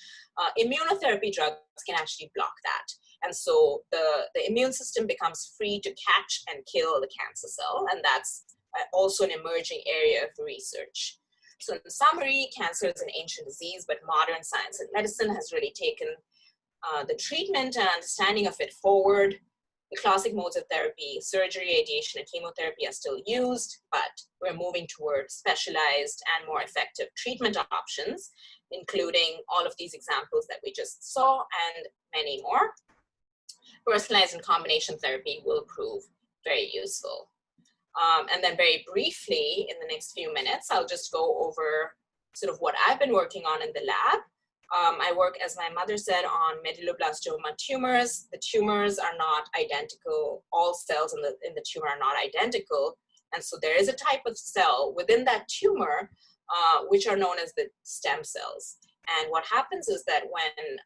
Immunotherapy drugs can actually block that. And so the immune system becomes free to catch and kill the cancer cell. And that's also an emerging area of research. So in summary, cancer is an ancient disease, but modern science and medicine has really taken the treatment and understanding of it forward. The classic modes of therapy, surgery, radiation, and chemotherapy are still used, but we're moving towards specialized and more effective treatment options, including all of these examples that we just saw and many more. Personalized and combination therapy will prove very useful. And then very briefly, in the next few minutes, I'll just go over sort of what I've been working on in the lab. I work, as my mother said, on medulloblastoma tumors. The tumors are not identical. All cells in the tumor are not identical. And so there is a type of cell within that tumor, which are known as the stem cells. And what happens is that when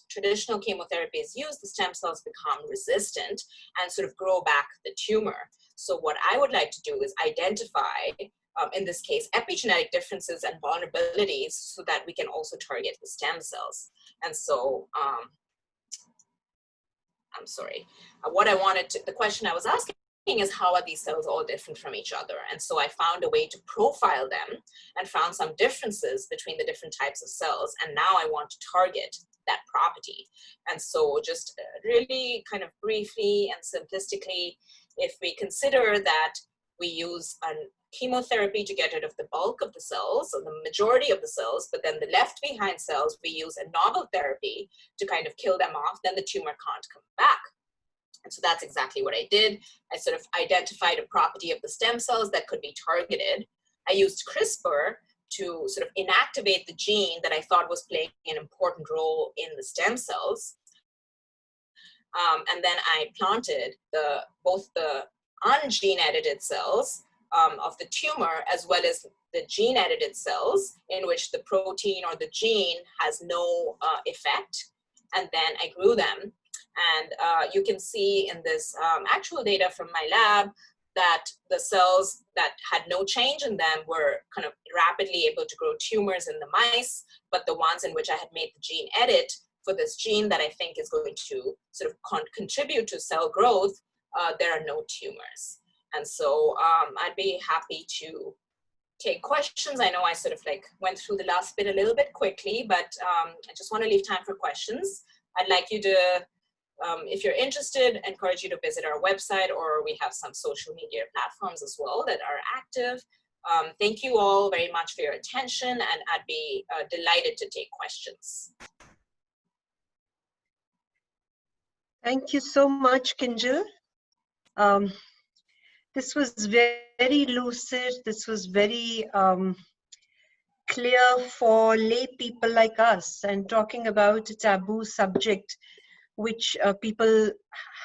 traditional chemotherapy is used, the stem cells become resistant and sort of grow back the tumor. So what I would like to do is identify, in this case, epigenetic differences and vulnerabilities so that we can also target the stem cells. And so, I'm sorry, the question I was asking is, how are these cells all different from each other? And so I found a way to profile them and found some differences between the different types of cells. And now I want to target that property. And so just really kind of briefly and simplistically, if we consider that we use a chemotherapy to get rid of the bulk of the cells, or the majority of the cells, but then the left behind cells, we use a novel therapy to kind of kill them off, then the tumor can't come back. And so that's exactly what I did. I sort of identified a property of the stem cells that could be targeted. I used CRISPR to sort of inactivate the gene that I thought was playing an important role in the stem cells. And then I planted both the ungene-edited cells of the tumor, as well as the gene-edited cells in which the protein or the gene has no effect. And then I grew them. And you can see in this actual data from my lab that the cells that had no change in them were kind of rapidly able to grow tumors in the mice, but the ones in which I had made the gene edit for this gene that I think is going to sort of contribute to cell growth, there are no tumors. And so I'd be happy to take questions. I know I sort of like went through the last bit a little bit quickly, but I just want to leave time for questions. I'd like you to, if you're interested, encourage you to visit our website, or we have some social media platforms as well that are active. Thank you all very much for your attention, and I'd be delighted to take questions. Thank you so much, Kinjal. This was very lucid. This was very clear for lay people like us, and talking about a taboo subject which people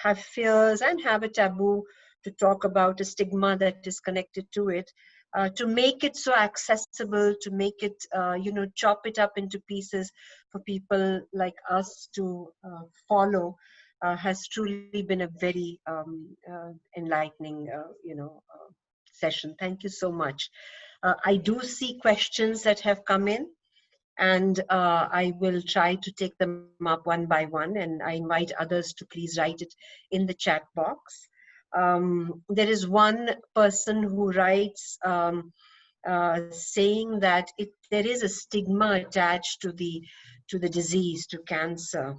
have fears and have a taboo to talk about, a stigma that is connected to it, to make it so accessible, to make it, chop it up into pieces for people like us to follow, has truly been a very enlightening, session. Thank you so much. I do see questions that have come in, and I will try to take them up one by one, and I invite others to please write it in the chat box. There is one person who writes saying that there is a stigma attached to the disease, to cancer,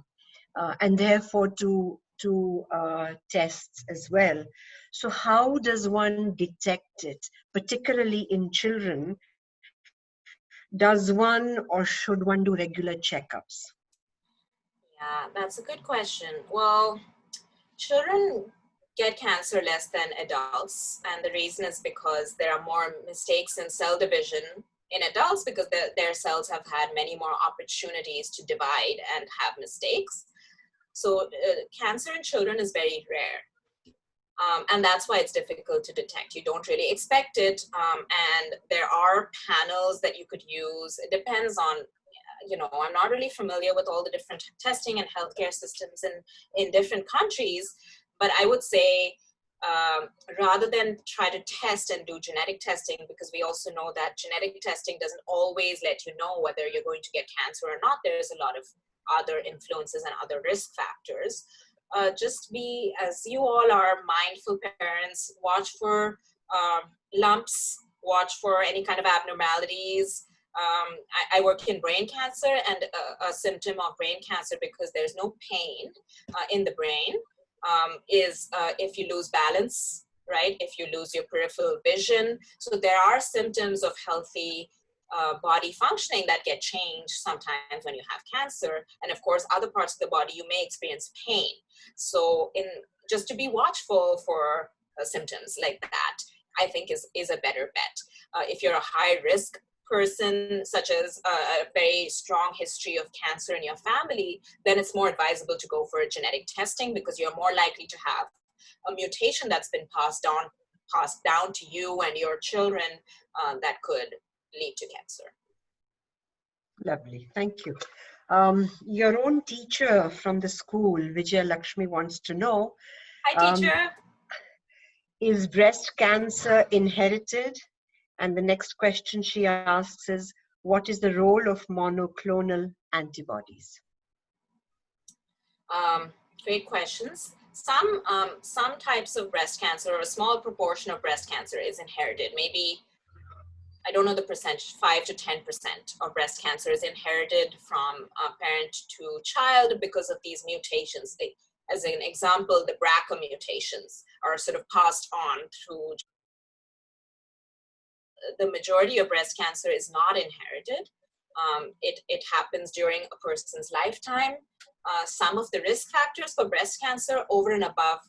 and therefore to tests as well. So how does one detect it, particularly in children? Does one or should one do regular checkups? Yeah, that's a good question. Well, children get cancer less than adults, and the reason is because there are more mistakes in cell division in adults, because their cells have had many more opportunities to divide and have mistakes. So cancer in children is very rare. And that's why it's difficult to detect. You don't really expect it. And there are panels that you could use. It depends on, I'm not really familiar with all the different testing and healthcare systems in different countries, but I would say rather than try to test and do genetic testing, because we also know that genetic testing doesn't always let you know whether you're going to get cancer or not. There's a lot of other influences and other risk factors. Just be, as you all are mindful parents, watch for lumps, watch for any kind of abnormalities. I work in brain cancer, and a symptom of brain cancer, because there's no pain in the brain, is if you lose balance, right? If you lose your peripheral vision. So there are symptoms of healthy body functioning that get changed sometimes when you have cancer. And of course, other parts of the body, you may experience pain. So just to be watchful for symptoms like that, I think is a better bet. If you're a high risk person, such as a very strong history of cancer in your family, then it's more advisable to go for a genetic testing, because you're more likely to have a mutation that's been passed down to you and your children that could lead to cancer. Lovely, thank you. Your own teacher from the school, Vijaya Lakshmi, wants to know, hi teacher, is breast cancer inherited? And the next question she asks is, what is the role of monoclonal antibodies? Great questions. Some types of breast cancer, or a small proportion of breast cancer, is inherited. Maybe, I don't know the percentage, 5 to 10% of breast cancer is inherited from parent to child because of these mutations. As an example, the BRCA mutations are sort of passed on through. The majority of breast cancer is not inherited. It happens during a person's lifetime. Some of the risk factors for breast cancer, over and above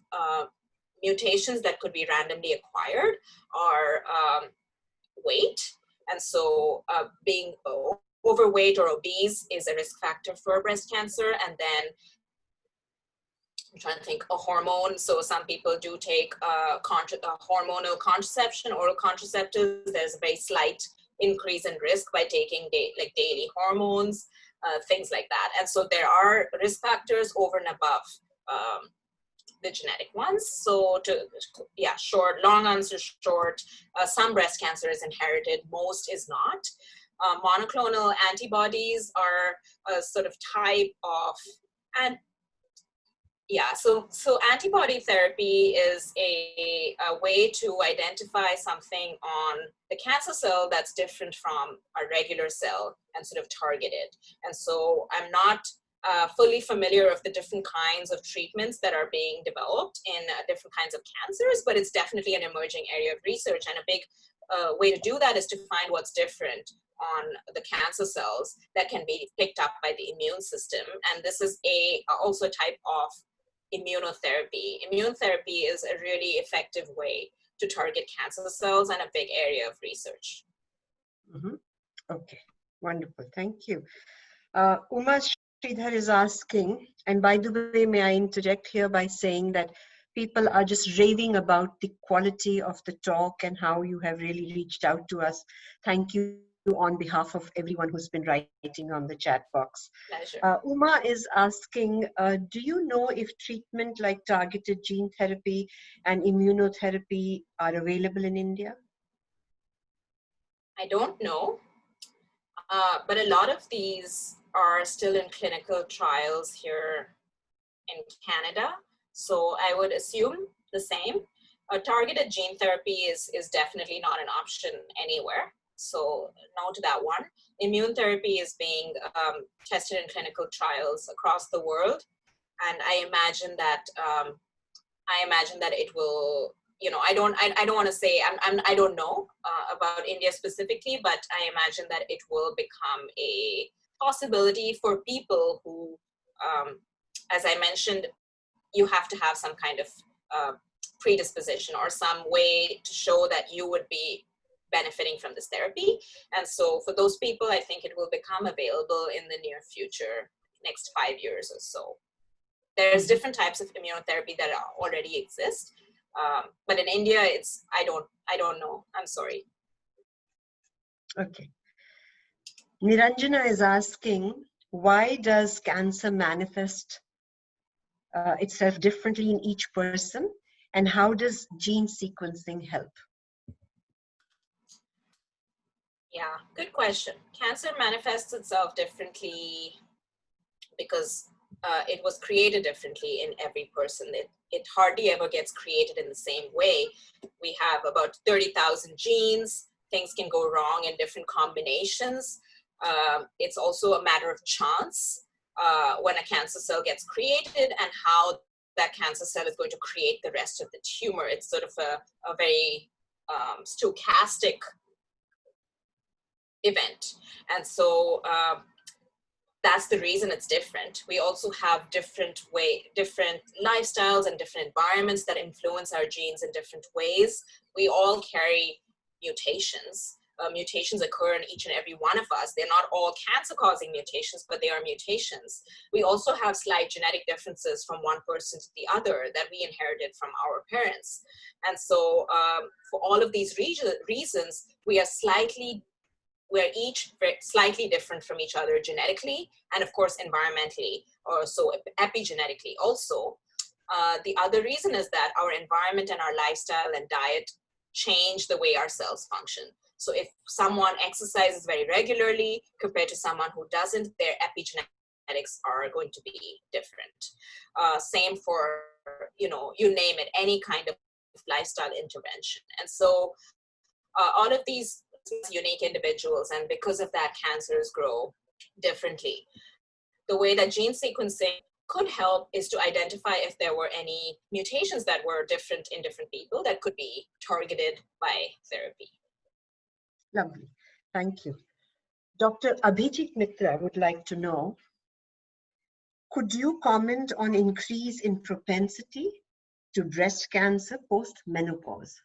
mutations that could be randomly acquired, are weight. And so being overweight or obese is a risk factor for breast cancer. And then I'm trying to think, a hormone. So some people do take hormonal contraception, oral contraceptives. There's a very slight increase in risk by taking daily hormones, things like that. And so there are risk factors over and above the genetic ones. So long answer short, some breast cancer is inherited, most is not. Monoclonal antibodies are a sort of type of, so antibody therapy is a way to identify something on the cancer cell that's different from a regular cell and sort of target it. And so I'm not fully familiar of the different kinds of treatments that are being developed in different kinds of cancers, but it's definitely an emerging area of research. And a big way to do that is to find what's different on the cancer cells that can be picked up by the immune system. And this is also a type of immunotherapy. Immunotherapy is a really effective way to target cancer cells and a big area of research. Mm-hmm. Okay, wonderful, thank you. Uma Sridhar is asking, and by the way, may I interject here by saying that people are just raving about the quality of the talk and how you have really reached out to us. Thank you on behalf of everyone who's been writing on the chat box. Pleasure. Uma is asking, do you know if treatment like targeted gene therapy and immunotherapy are available in India? I don't know, but a lot of these are still in clinical trials here in Canada. So I would assume the same. Targeted gene therapy is definitely not an option anywhere. So no to that one. Immune therapy is being tested in clinical trials across the world. And I imagine that it will, I don't want to say, I don't know about India specifically, but I imagine that it will become a possibility for people who, as I mentioned, you have to have some kind of predisposition or some way to show that you would be benefiting from this therapy. And so for those people, I think it will become available in the near future, next 5 years or so. There's different types of immunotherapy that already exist. But in India, I don't know. I'm sorry. Okay. Niranjana is asking, why does cancer manifest itself differently in each person? And how does gene sequencing help? Yeah, good question. Cancer manifests itself differently because it was created differently in every person. It hardly ever gets created in the same way. We have about 30,000 genes. Things can go wrong in different combinations. It's also a matter of chance when a cancer cell gets created and how that cancer cell is going to create the rest of the tumor. It's sort of a very stochastic event. And so that's the reason it's different. We also have different lifestyles and different environments that influence our genes in different ways. We all carry mutations. Mutations occur in each and every one of us. They're not all cancer-causing mutations, but they are mutations. We also have slight genetic differences from one person to the other that we inherited from our parents. And so for all of these reasons, we're each slightly different from each other genetically, and of course environmentally, or so epigenetically also. The other reason is that our environment and our lifestyle and diet change the way our cells function. So if someone exercises very regularly compared to someone who doesn't, their epigenetics are going to be different. Same for, you name it, any kind of lifestyle intervention. And so all of these unique individuals, and because of that, cancers grow differently. The way that gene sequencing could help is to identify if there were any mutations that were different in different people that could be targeted by therapy. Lovely, thank you. Dr. Abhijit Mitra would like to know, could you comment on increase in propensity to breast cancer post-menopause?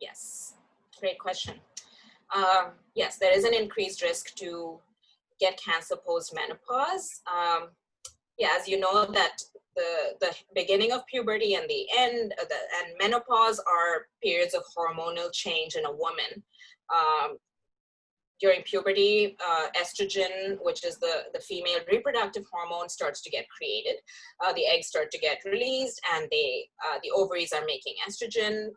Yes, great question. Yes, there is an increased risk to get cancer post-menopause. Yeah, as you know, that the beginning of puberty and the end and menopause are periods of hormonal change in a woman. During puberty, estrogen, which is the female reproductive hormone, starts to get created. The eggs start to get released, and the ovaries are making estrogen.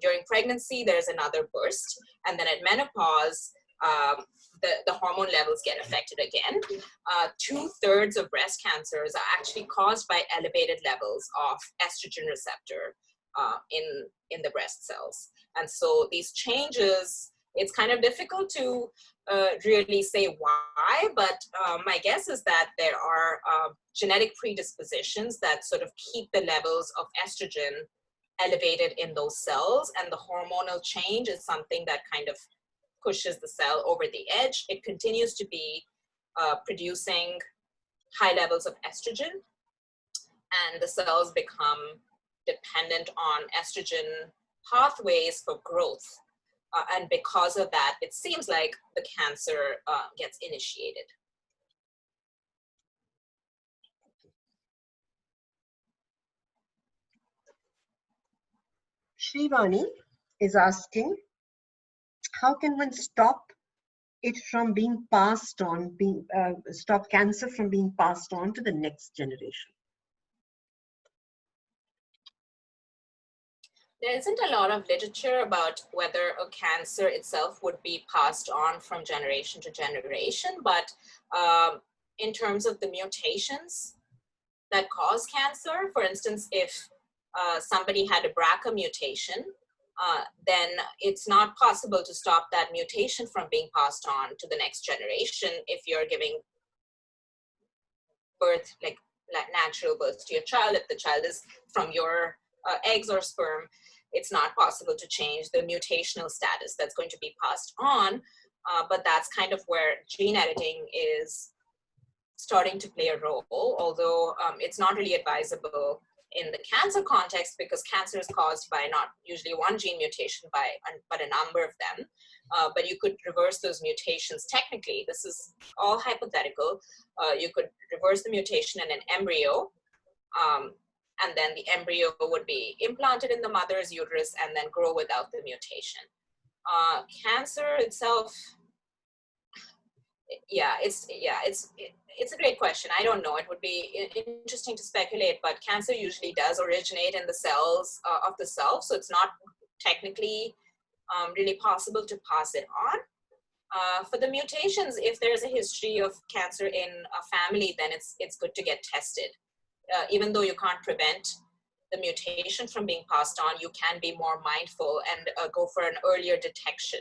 During pregnancy, there's another burst, and then at menopause, the hormone levels get affected again. 2/3 of breast cancers are actually caused by elevated levels of estrogen receptor in the breast cells. And so these changes, it's kind of difficult to really say why, but my guess is that there are genetic predispositions that sort of keep the levels of estrogen elevated in those cells, and the hormonal change is something that kind of pushes the cell over the edge. It continues to be producing high levels of estrogen, and the cells become dependent on estrogen pathways for growth. And because of that, it seems like the cancer gets initiated. Shrivani is asking, how can one stop it from being passed on, stop cancer from being passed on to the next generation? There isn't a lot of literature about whether a cancer itself would be passed on from generation to generation, but in terms of the mutations that cause cancer, for instance, if somebody had a BRCA mutation, then it's not possible to stop that mutation from being passed on to the next generation if you're giving birth, like natural birth to your child. If the child is from your eggs or sperm, it's not possible to change the mutational status that's going to be passed on, but that's kind of where gene editing is starting to play a role, although it's not really advisable in the cancer context, because cancer is caused by not usually one gene mutation, but a number of them. But you could reverse those mutations technically. This is all hypothetical. You could reverse the mutation in an embryo, and then the embryo would be implanted in the mother's uterus and then grow without the mutation. Cancer itself, it's a great question. I don't know. It would be interesting to speculate, but cancer usually does originate in the cells of the self, so it's not technically really possible to pass it on. For the mutations, if there's a history of cancer in a family, then it's good to get tested. Even though you can't prevent the mutation from being passed on, you can be more mindful and go for an earlier detection,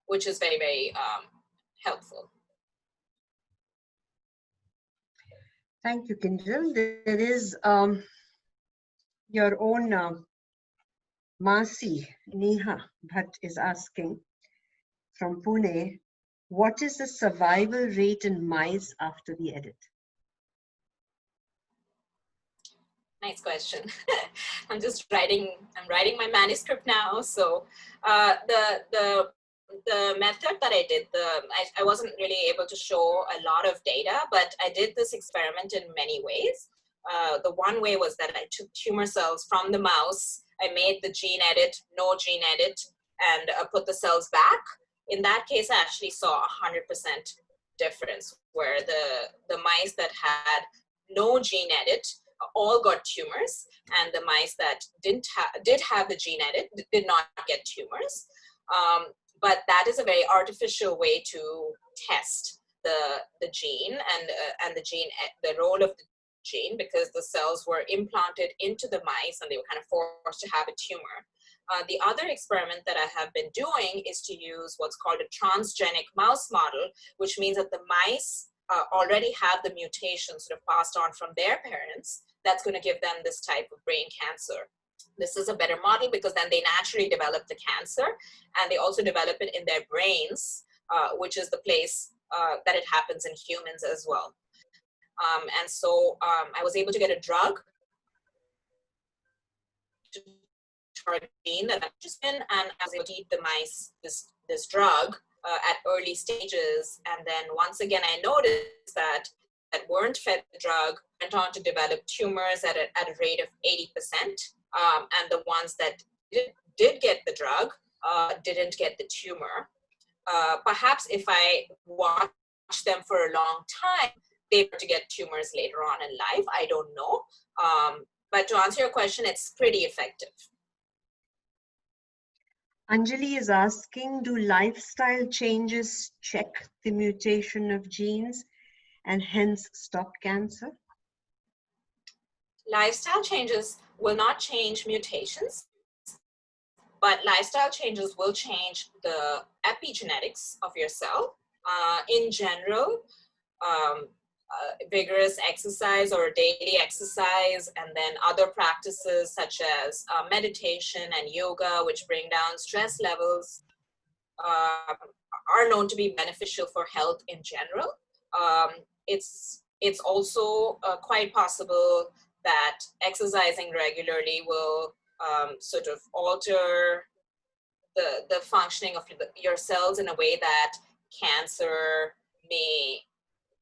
which is very, very helpful. Thank you, Kinjal. There is your own Masi, Neha Bhatt is asking from Pune, what is the survival rate in mice after the edit? Nice question. I'm writing my manuscript now. So the method that I did, I wasn't really able to show a lot of data, but I did this experiment in many ways. The one way was that I took tumor cells from the mouse, I made the gene edit, no gene edit, and put the cells back. In that case, I actually saw 100% difference, where the mice that had no gene edit all got tumors, and the mice that did have the gene edit did not get tumors. But that is a very artificial way to test the gene and the role of the gene, because the cells were implanted into the mice and they were kind of forced to have a tumor. The other experiment that I have been doing is to use what's called a transgenic mouse model, which means that the mice already have the mutation sort of passed on from their parents. That's going to give them this type of brain cancer. This is a better model because then they naturally develop the cancer, and they also develop it in their brains, which is the place that it happens in humans as well. And so I was able to get a drug to target gene that I'm interested in, and I was able to eat the mice this drug at early stages. And then once again, I noticed that weren't fed the drug went on to develop tumors at a rate of 80%. And the ones that did get the drug didn't get the tumor. Perhaps if I watch them for a long time, they were to get tumors later on in life. I don't know. But to answer your question, it's pretty effective. Anjali is asking, do lifestyle changes check the mutation of genes and hence stop cancer? Lifestyle changes will not change mutations, but lifestyle changes will change the epigenetics of your cell. In general, vigorous exercise or daily exercise, and then other practices such as meditation and yoga, which bring down stress levels, are known to be beneficial for health in general. It's also quite possible that exercising regularly will sort of alter the functioning of your cells in a way that cancer may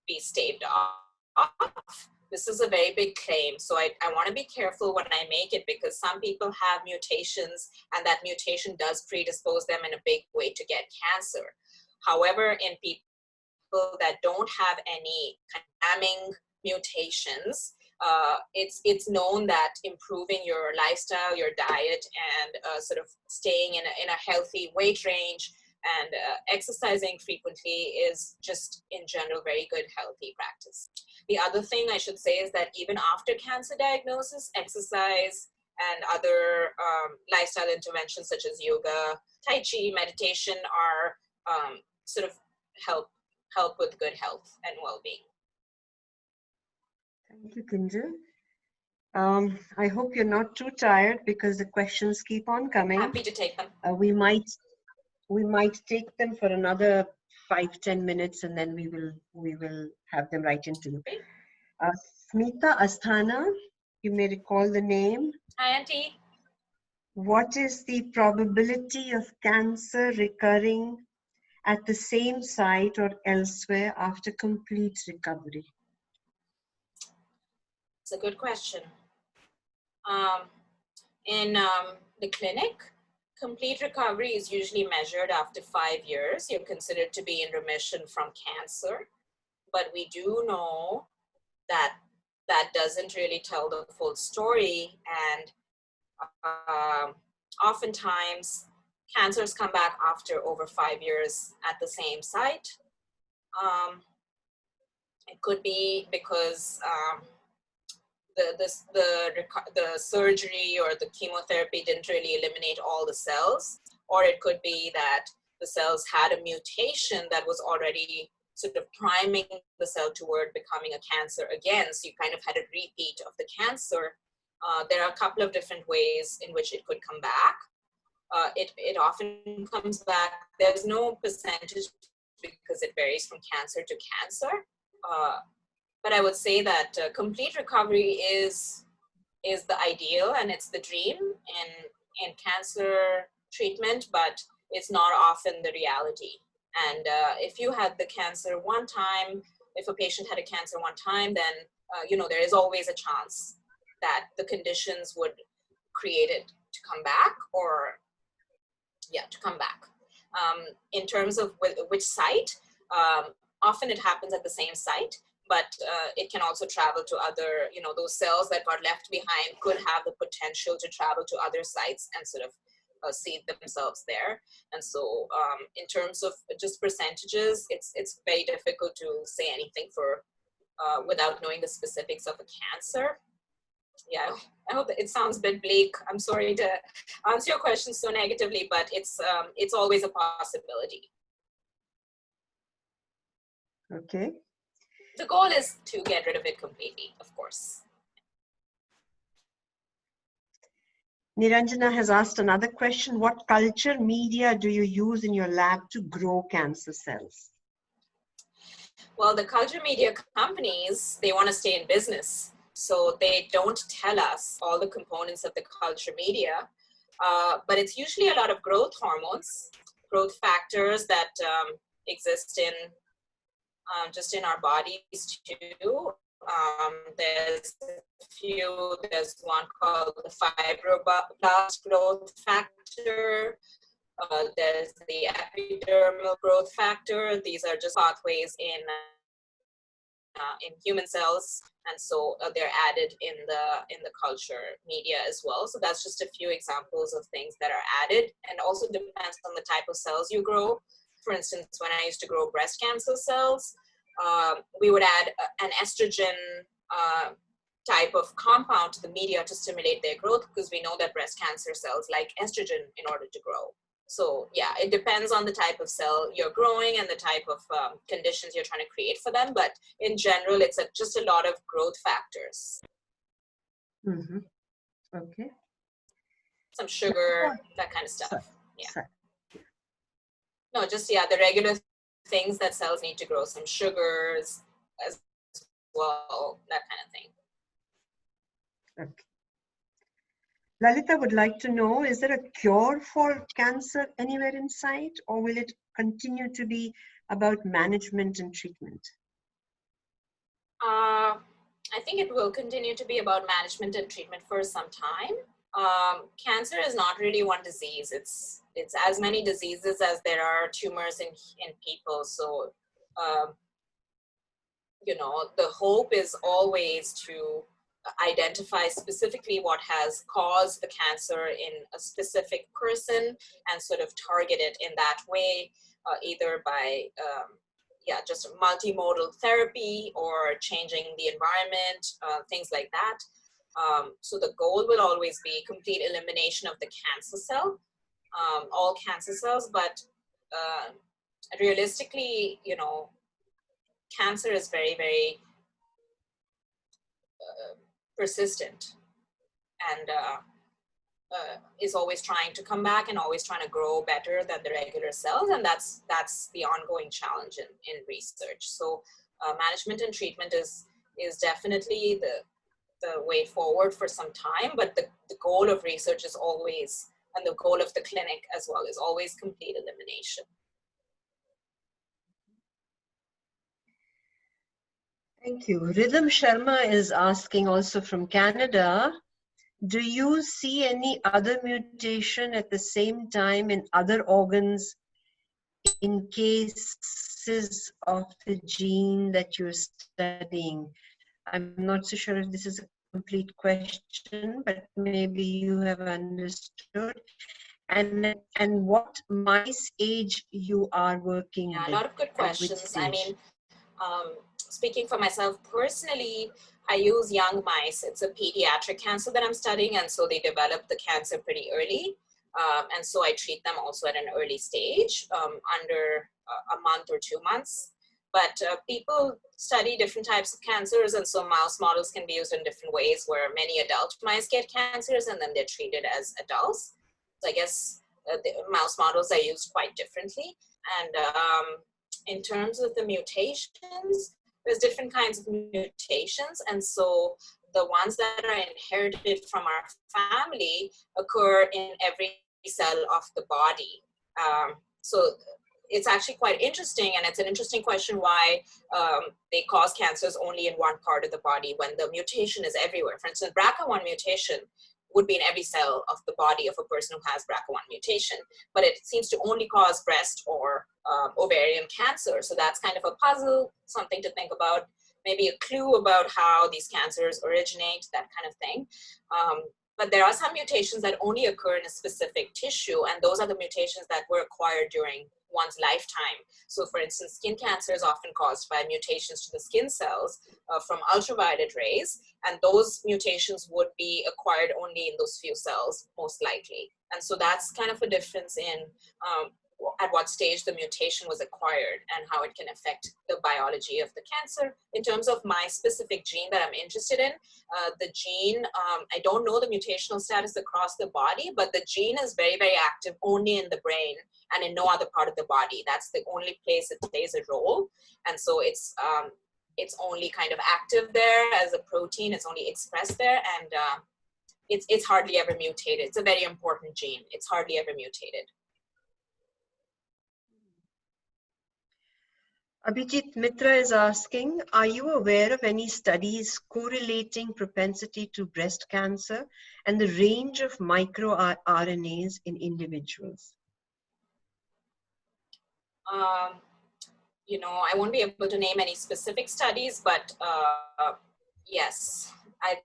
be staved off. This is a very big claim, so I want to be careful when I make it, because some people have mutations and that mutation does predispose them in a big way to get cancer. However, in people that don't have any damning mutations, it's known that improving your lifestyle, your diet, and sort of staying in a healthy weight range and exercising frequently is just in general very good healthy practice. The other thing I should say is that even after cancer diagnosis, exercise and other lifestyle interventions such as yoga, tai chi, meditation are sort of help with good health and well-being. Thank you, Kinjal. I hope you're not too tired because the questions keep on coming. Happy to take them. We might take them for another 5-10 minutes, and then we will have them right into you. Smita Asthana, you may recall the name. Hi, Auntie. What is the probability of cancer recurring at the same site or elsewhere after complete recovery? It's a good question. In the clinic, complete recovery is usually measured after 5 years. You're considered to be in remission from cancer. But we do know that that doesn't really tell the full story. And oftentimes, cancers come back after over 5 years at the same site. It could be because the surgery or the chemotherapy didn't really eliminate all the cells, or it could be that the cells had a mutation that was already sort of priming the cell toward becoming a cancer again. So you kind of had a repeat of the cancer. There are a couple of different ways in which it could come back. It often comes back. There's no percentage because it varies from cancer to cancer. But I would say that complete recovery is the ideal, and it's the dream in cancer treatment, but it's not often the reality. And if you had the cancer one time, if a patient had a cancer one time, then there is always a chance that the conditions would create it to come back, or to come back. In terms of which site, often it happens at the same site, but it can also travel to other, those cells that got left behind could have the potential to travel to other sites and sort of seed themselves there. And so in terms of just percentages, it's very difficult to say anything for without knowing the specifics of a cancer. Yeah, I hope that it sounds a bit bleak. I'm sorry to answer your question so negatively, but it's always a possibility. Okay. The goal is to get rid of it completely, of course. Niranjana has asked another question. What culture media do you use in your lab to grow cancer cells? Well, the culture media companies, they want to stay in business. So they don't tell us all the components of the culture media, but it's usually a lot of growth hormones, growth factors that exist in just in our bodies too. There's a few. There's one called the fibroblast growth factor. There's the epidermal growth factor. These are just pathways in human cells, and so they're added in the culture media as well. So that's just a few examples of things that are added, and also depends on the type of cells you grow. For instance, when I used to grow breast cancer cells, we would add an estrogen type of compound to the media to stimulate their growth, because we know that breast cancer cells like estrogen in order to grow. So yeah, it depends on the type of cell you're growing and the type of conditions you're trying to create for them. But in general, it's just a lot of growth factors. Mm-hmm. Okay. Some sugar, that kind of stuff. Yeah. No, just, the regular things that cells need to grow, some sugars as well, that kind of thing. Okay. Lalita would like to know, is there a cure for cancer anywhere in sight, or will it continue to be about management and treatment? I think it will continue to be about management and treatment for some time. Cancer is not really one disease. It's as many diseases as there are tumors in people. So, the hope is always to identify specifically what has caused the cancer in a specific person and sort of target it in that way, either by just multimodal therapy or changing the environment, things like that. So the goal will always be complete elimination of the cancer cell, all cancer cells, but realistically, cancer is very, very persistent, and is always trying to come back and always trying to grow better than the regular cells, and that's the ongoing challenge in research. So management and treatment is definitely the way forward for some time, but the goal of research is always, and the goal of the clinic as well, is always complete elimination. Thank you. Rhythm Sharma is asking also from Canada, do you see any other mutation at the same time in other organs in cases of the gene that you're studying? I'm not so sure if this is a complete question, but maybe you have understood. and what mice age you are working Yeah, a with, lot of good at which questions. I stage? mean, speaking for myself personally, I use young mice. It's a pediatric cancer that I'm studying, and so they develop the cancer pretty early. And so I treat them also at an early stage, under a month or 2 months. But people study different types of cancers, and so mouse models can be used in different ways, where many adult mice get cancers and then they're treated as adults. So I guess the mouse models are used quite differently. And in terms of the mutations, there's different kinds of mutations. And so the ones that are inherited from our family occur in every cell of the body. So it's actually quite interesting, and it's an interesting question why they cause cancers only in one part of the body when the mutation is everywhere. For instance, BRCA1 mutation would be in every cell of the body of a person who has BRCA1 mutation, but it seems to only cause breast or ovarian cancer. So that's kind of a puzzle, something to think about, maybe a clue about how these cancers originate, that kind of thing. But there are some mutations that only occur in a specific tissue, and those are the mutations that were acquired during one's lifetime. So for instance, skin cancer is often caused by mutations to the skin cells from ultraviolet rays, and those mutations would be acquired only in those few cells, most likely. And so that's kind of a difference in at what stage the mutation was acquired and how it can affect the biology of the cancer. In terms of my specific gene that I'm interested in, the gene, I don't know the mutational status across the body, but the gene is very, very active only in the brain and in no other part of the body. That's the only place it plays a role. And so it's only kind of active there as a protein. It's only expressed there, and it's hardly ever mutated. It's a very important gene. It's hardly ever mutated. Abhijit Mitra is asking, are you aware of any studies correlating propensity to breast cancer and the range of microRNAs in individuals? You know, I won't be able to name any specific studies, but yes, I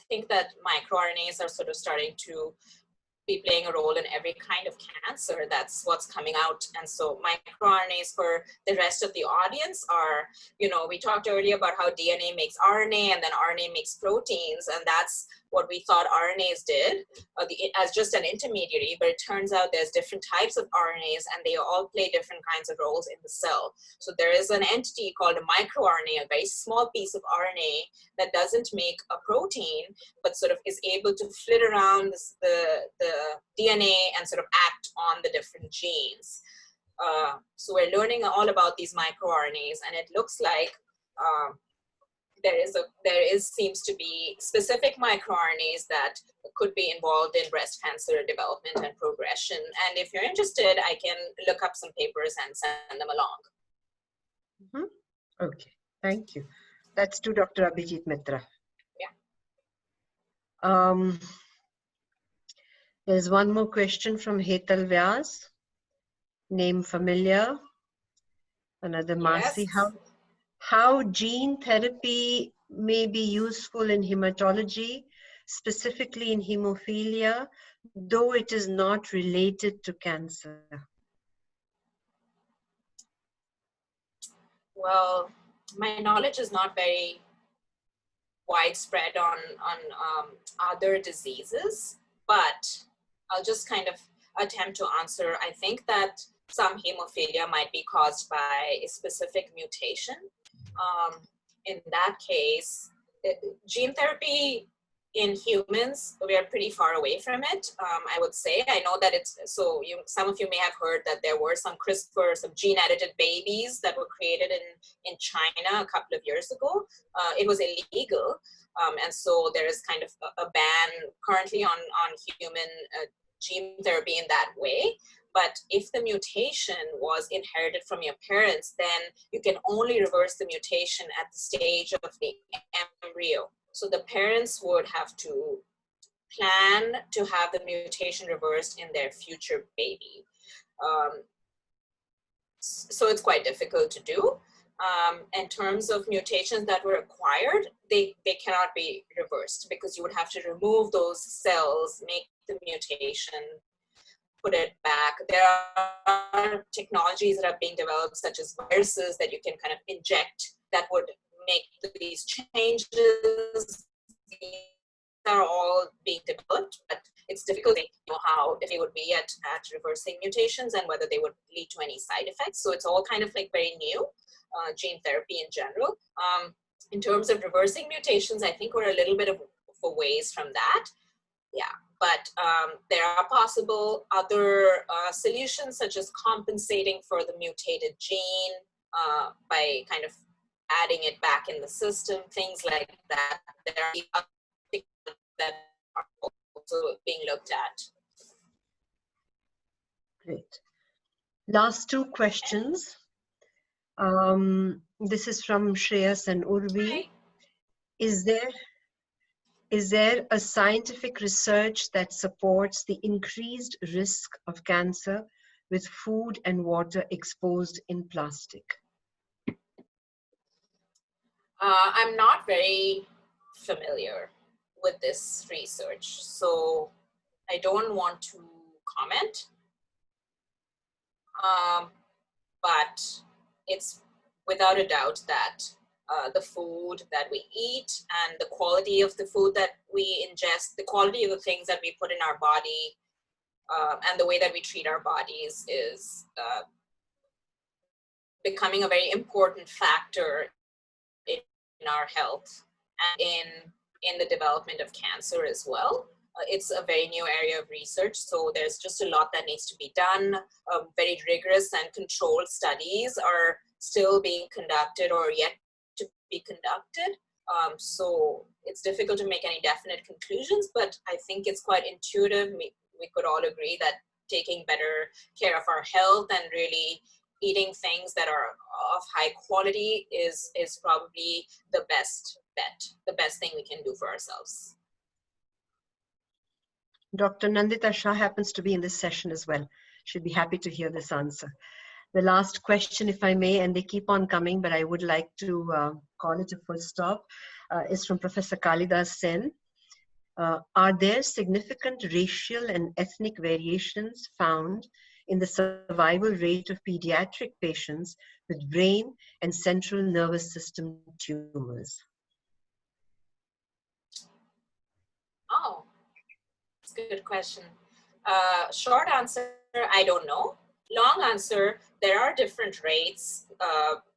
think that microRNAs are sort of starting to be playing a role in every kind of cancer. That's what's coming out. And so microRNAs for the rest of the audience are, you know, we talked earlier about how DNA makes RNA and then RNA makes proteins, and that's what we thought RNAs did as just an intermediary, but it turns out there's different types of RNAs and they all play different kinds of roles in the cell. So there is an entity called a microRNA, a very small piece of RNA that doesn't make a protein, but sort of is able to flit around the DNA and sort of act on the different genes. So we're learning all about these microRNAs, and it looks like seems to be specific microRNAs that could be involved in breast cancer development and progression. And if you're interested, I can look up some papers and send them along. Mm-hmm. Okay, thank you. That's to Dr. Abhijit Mitra. Yeah. There's one more question from Hetal Vyas. Name familiar. Another Masi. Yes. How gene therapy may be useful in hematology, specifically in hemophilia, though it is not related to cancer? Well, my knowledge is not very widespread on other diseases, but I'll just kind of attempt to answer. I think that some hemophilia might be caused by a specific mutation. In that case, gene therapy in humans, we are pretty far away from it, I would say. I know that it's, so some of you may have heard that there were some CRISPR, some gene-edited babies that were created in China a couple of years ago. It was illegal, and so there is kind of a ban currently on human gene therapy in that way. But if the mutation was inherited from your parents, then you can only reverse the mutation at the stage of the embryo. So the parents would have to plan to have the mutation reversed in their future baby. So it's quite difficult to do. In terms of mutations that were acquired, they cannot be reversed because you would have to remove those cells, make the mutation, put it back. There are technologies that are being developed, such as viruses that you can kind of inject that would make these changes. These are all being developed, but it's difficult to know how, if they would be at reversing mutations and whether they would lead to any side effects. So it's all kind of like very new, gene therapy in general. In terms of reversing mutations, I think we're a little bit of a ways from that. Yeah, but there are possible other solutions, such as compensating for the mutated gene by kind of adding it back in the system, things like that. There are other things that are also being looked at. Great. Last two questions. This is from Shreyas and Urvi. Hi. Is there a scientific research that supports the increased risk of cancer with food and water exposed in plastic? I'm not very familiar with this research, so I don't want to comment. But it's without a doubt that the food that we eat and the quality of the food that we ingest, the quality of the things that we put in our body, and the way that we treat our bodies is becoming a very important factor in our health and in the development of cancer as well. It's a very new area of research, so there's just a lot that needs to be done. Very rigorous and controlled studies are still being conducted or yet to be conducted. So it's difficult to make any definite conclusions, but I think it's quite intuitive. We could all agree that taking better care of our health and really eating things that are of high quality is probably the best bet, the best thing we can do for ourselves. Dr. Nandita Shah happens to be in this session as well. She'd be happy to hear this answer. The last question, if I may, and they keep on coming, but I would like to call it a full stop, is from Professor Kalidas Sen. Are there significant racial and ethnic variations found in the survival rate of pediatric patients with brain and central nervous system tumors? Oh, that's a good question. Short answer, I don't know. Long answer, there are different rates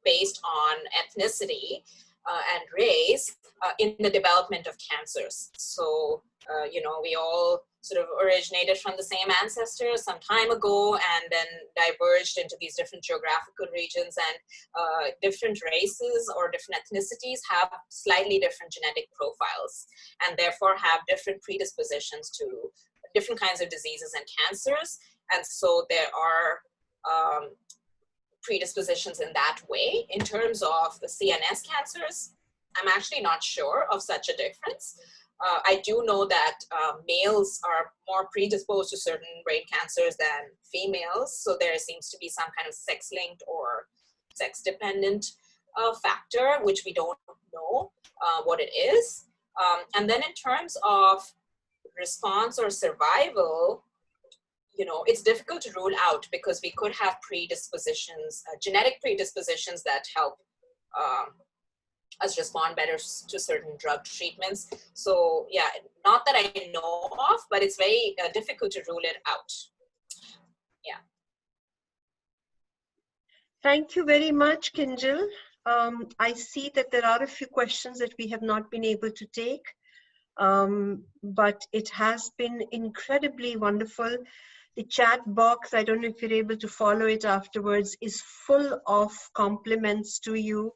based on ethnicity and race in the development of cancers. So, you know, we all sort of originated from the same ancestors some time ago and then diverged into these different geographical regions, and different races or different ethnicities have slightly different genetic profiles and therefore have different predispositions to different kinds of diseases and cancers. And so there are predispositions in that way. In terms of the CNS cancers, I'm actually not sure of such a difference. I do know that males are more predisposed to certain brain cancers than females. So there seems to be some kind of sex-linked or sex-dependent factor, which we don't know what it is. And then in terms of response or survival, you know, it's difficult to rule out because we could have predispositions, genetic predispositions that help us respond better to certain drug treatments. So yeah, not that I know of, but it's very difficult to rule it out. Yeah. Thank you very much, Kinjal. I see that there are a few questions that we have not been able to take, but it has been incredibly wonderful. The chat box, I don't know if you're able to follow it afterwards, is full of compliments to you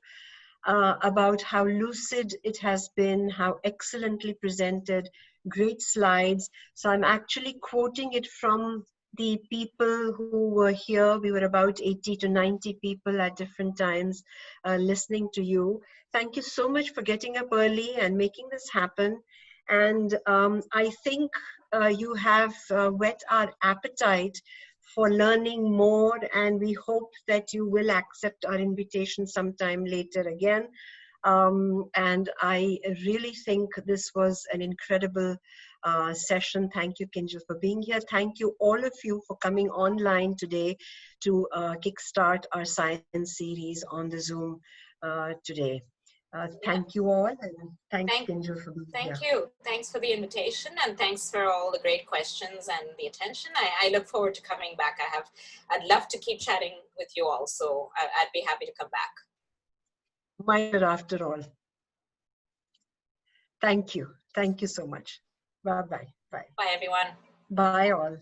about how lucid it has been, how excellently presented, great slides. So I'm actually quoting it from the people who were here. We were about 80 to 90 people at different times listening to you. Thank you so much for getting up early and making this happen. And I think you have whet our appetite for learning more, and we hope that you will accept our invitation sometime later again. And I really think this was an incredible session. Thank you, Kinjal, for being here. Thank you, all of you, for coming online today to kickstart our science series on the Zoom today. Thank you all, and thanks, Kinjal, for being here. Thank you. Thanks for the invitation, and thanks for all the great questions and the attention. I look forward to coming back. I'd love to keep chatting with you all, so I'd be happy to come back. My pleasure, after all. Thank you. Thank you so much. Bye-bye. Bye. Bye, everyone. Bye, all.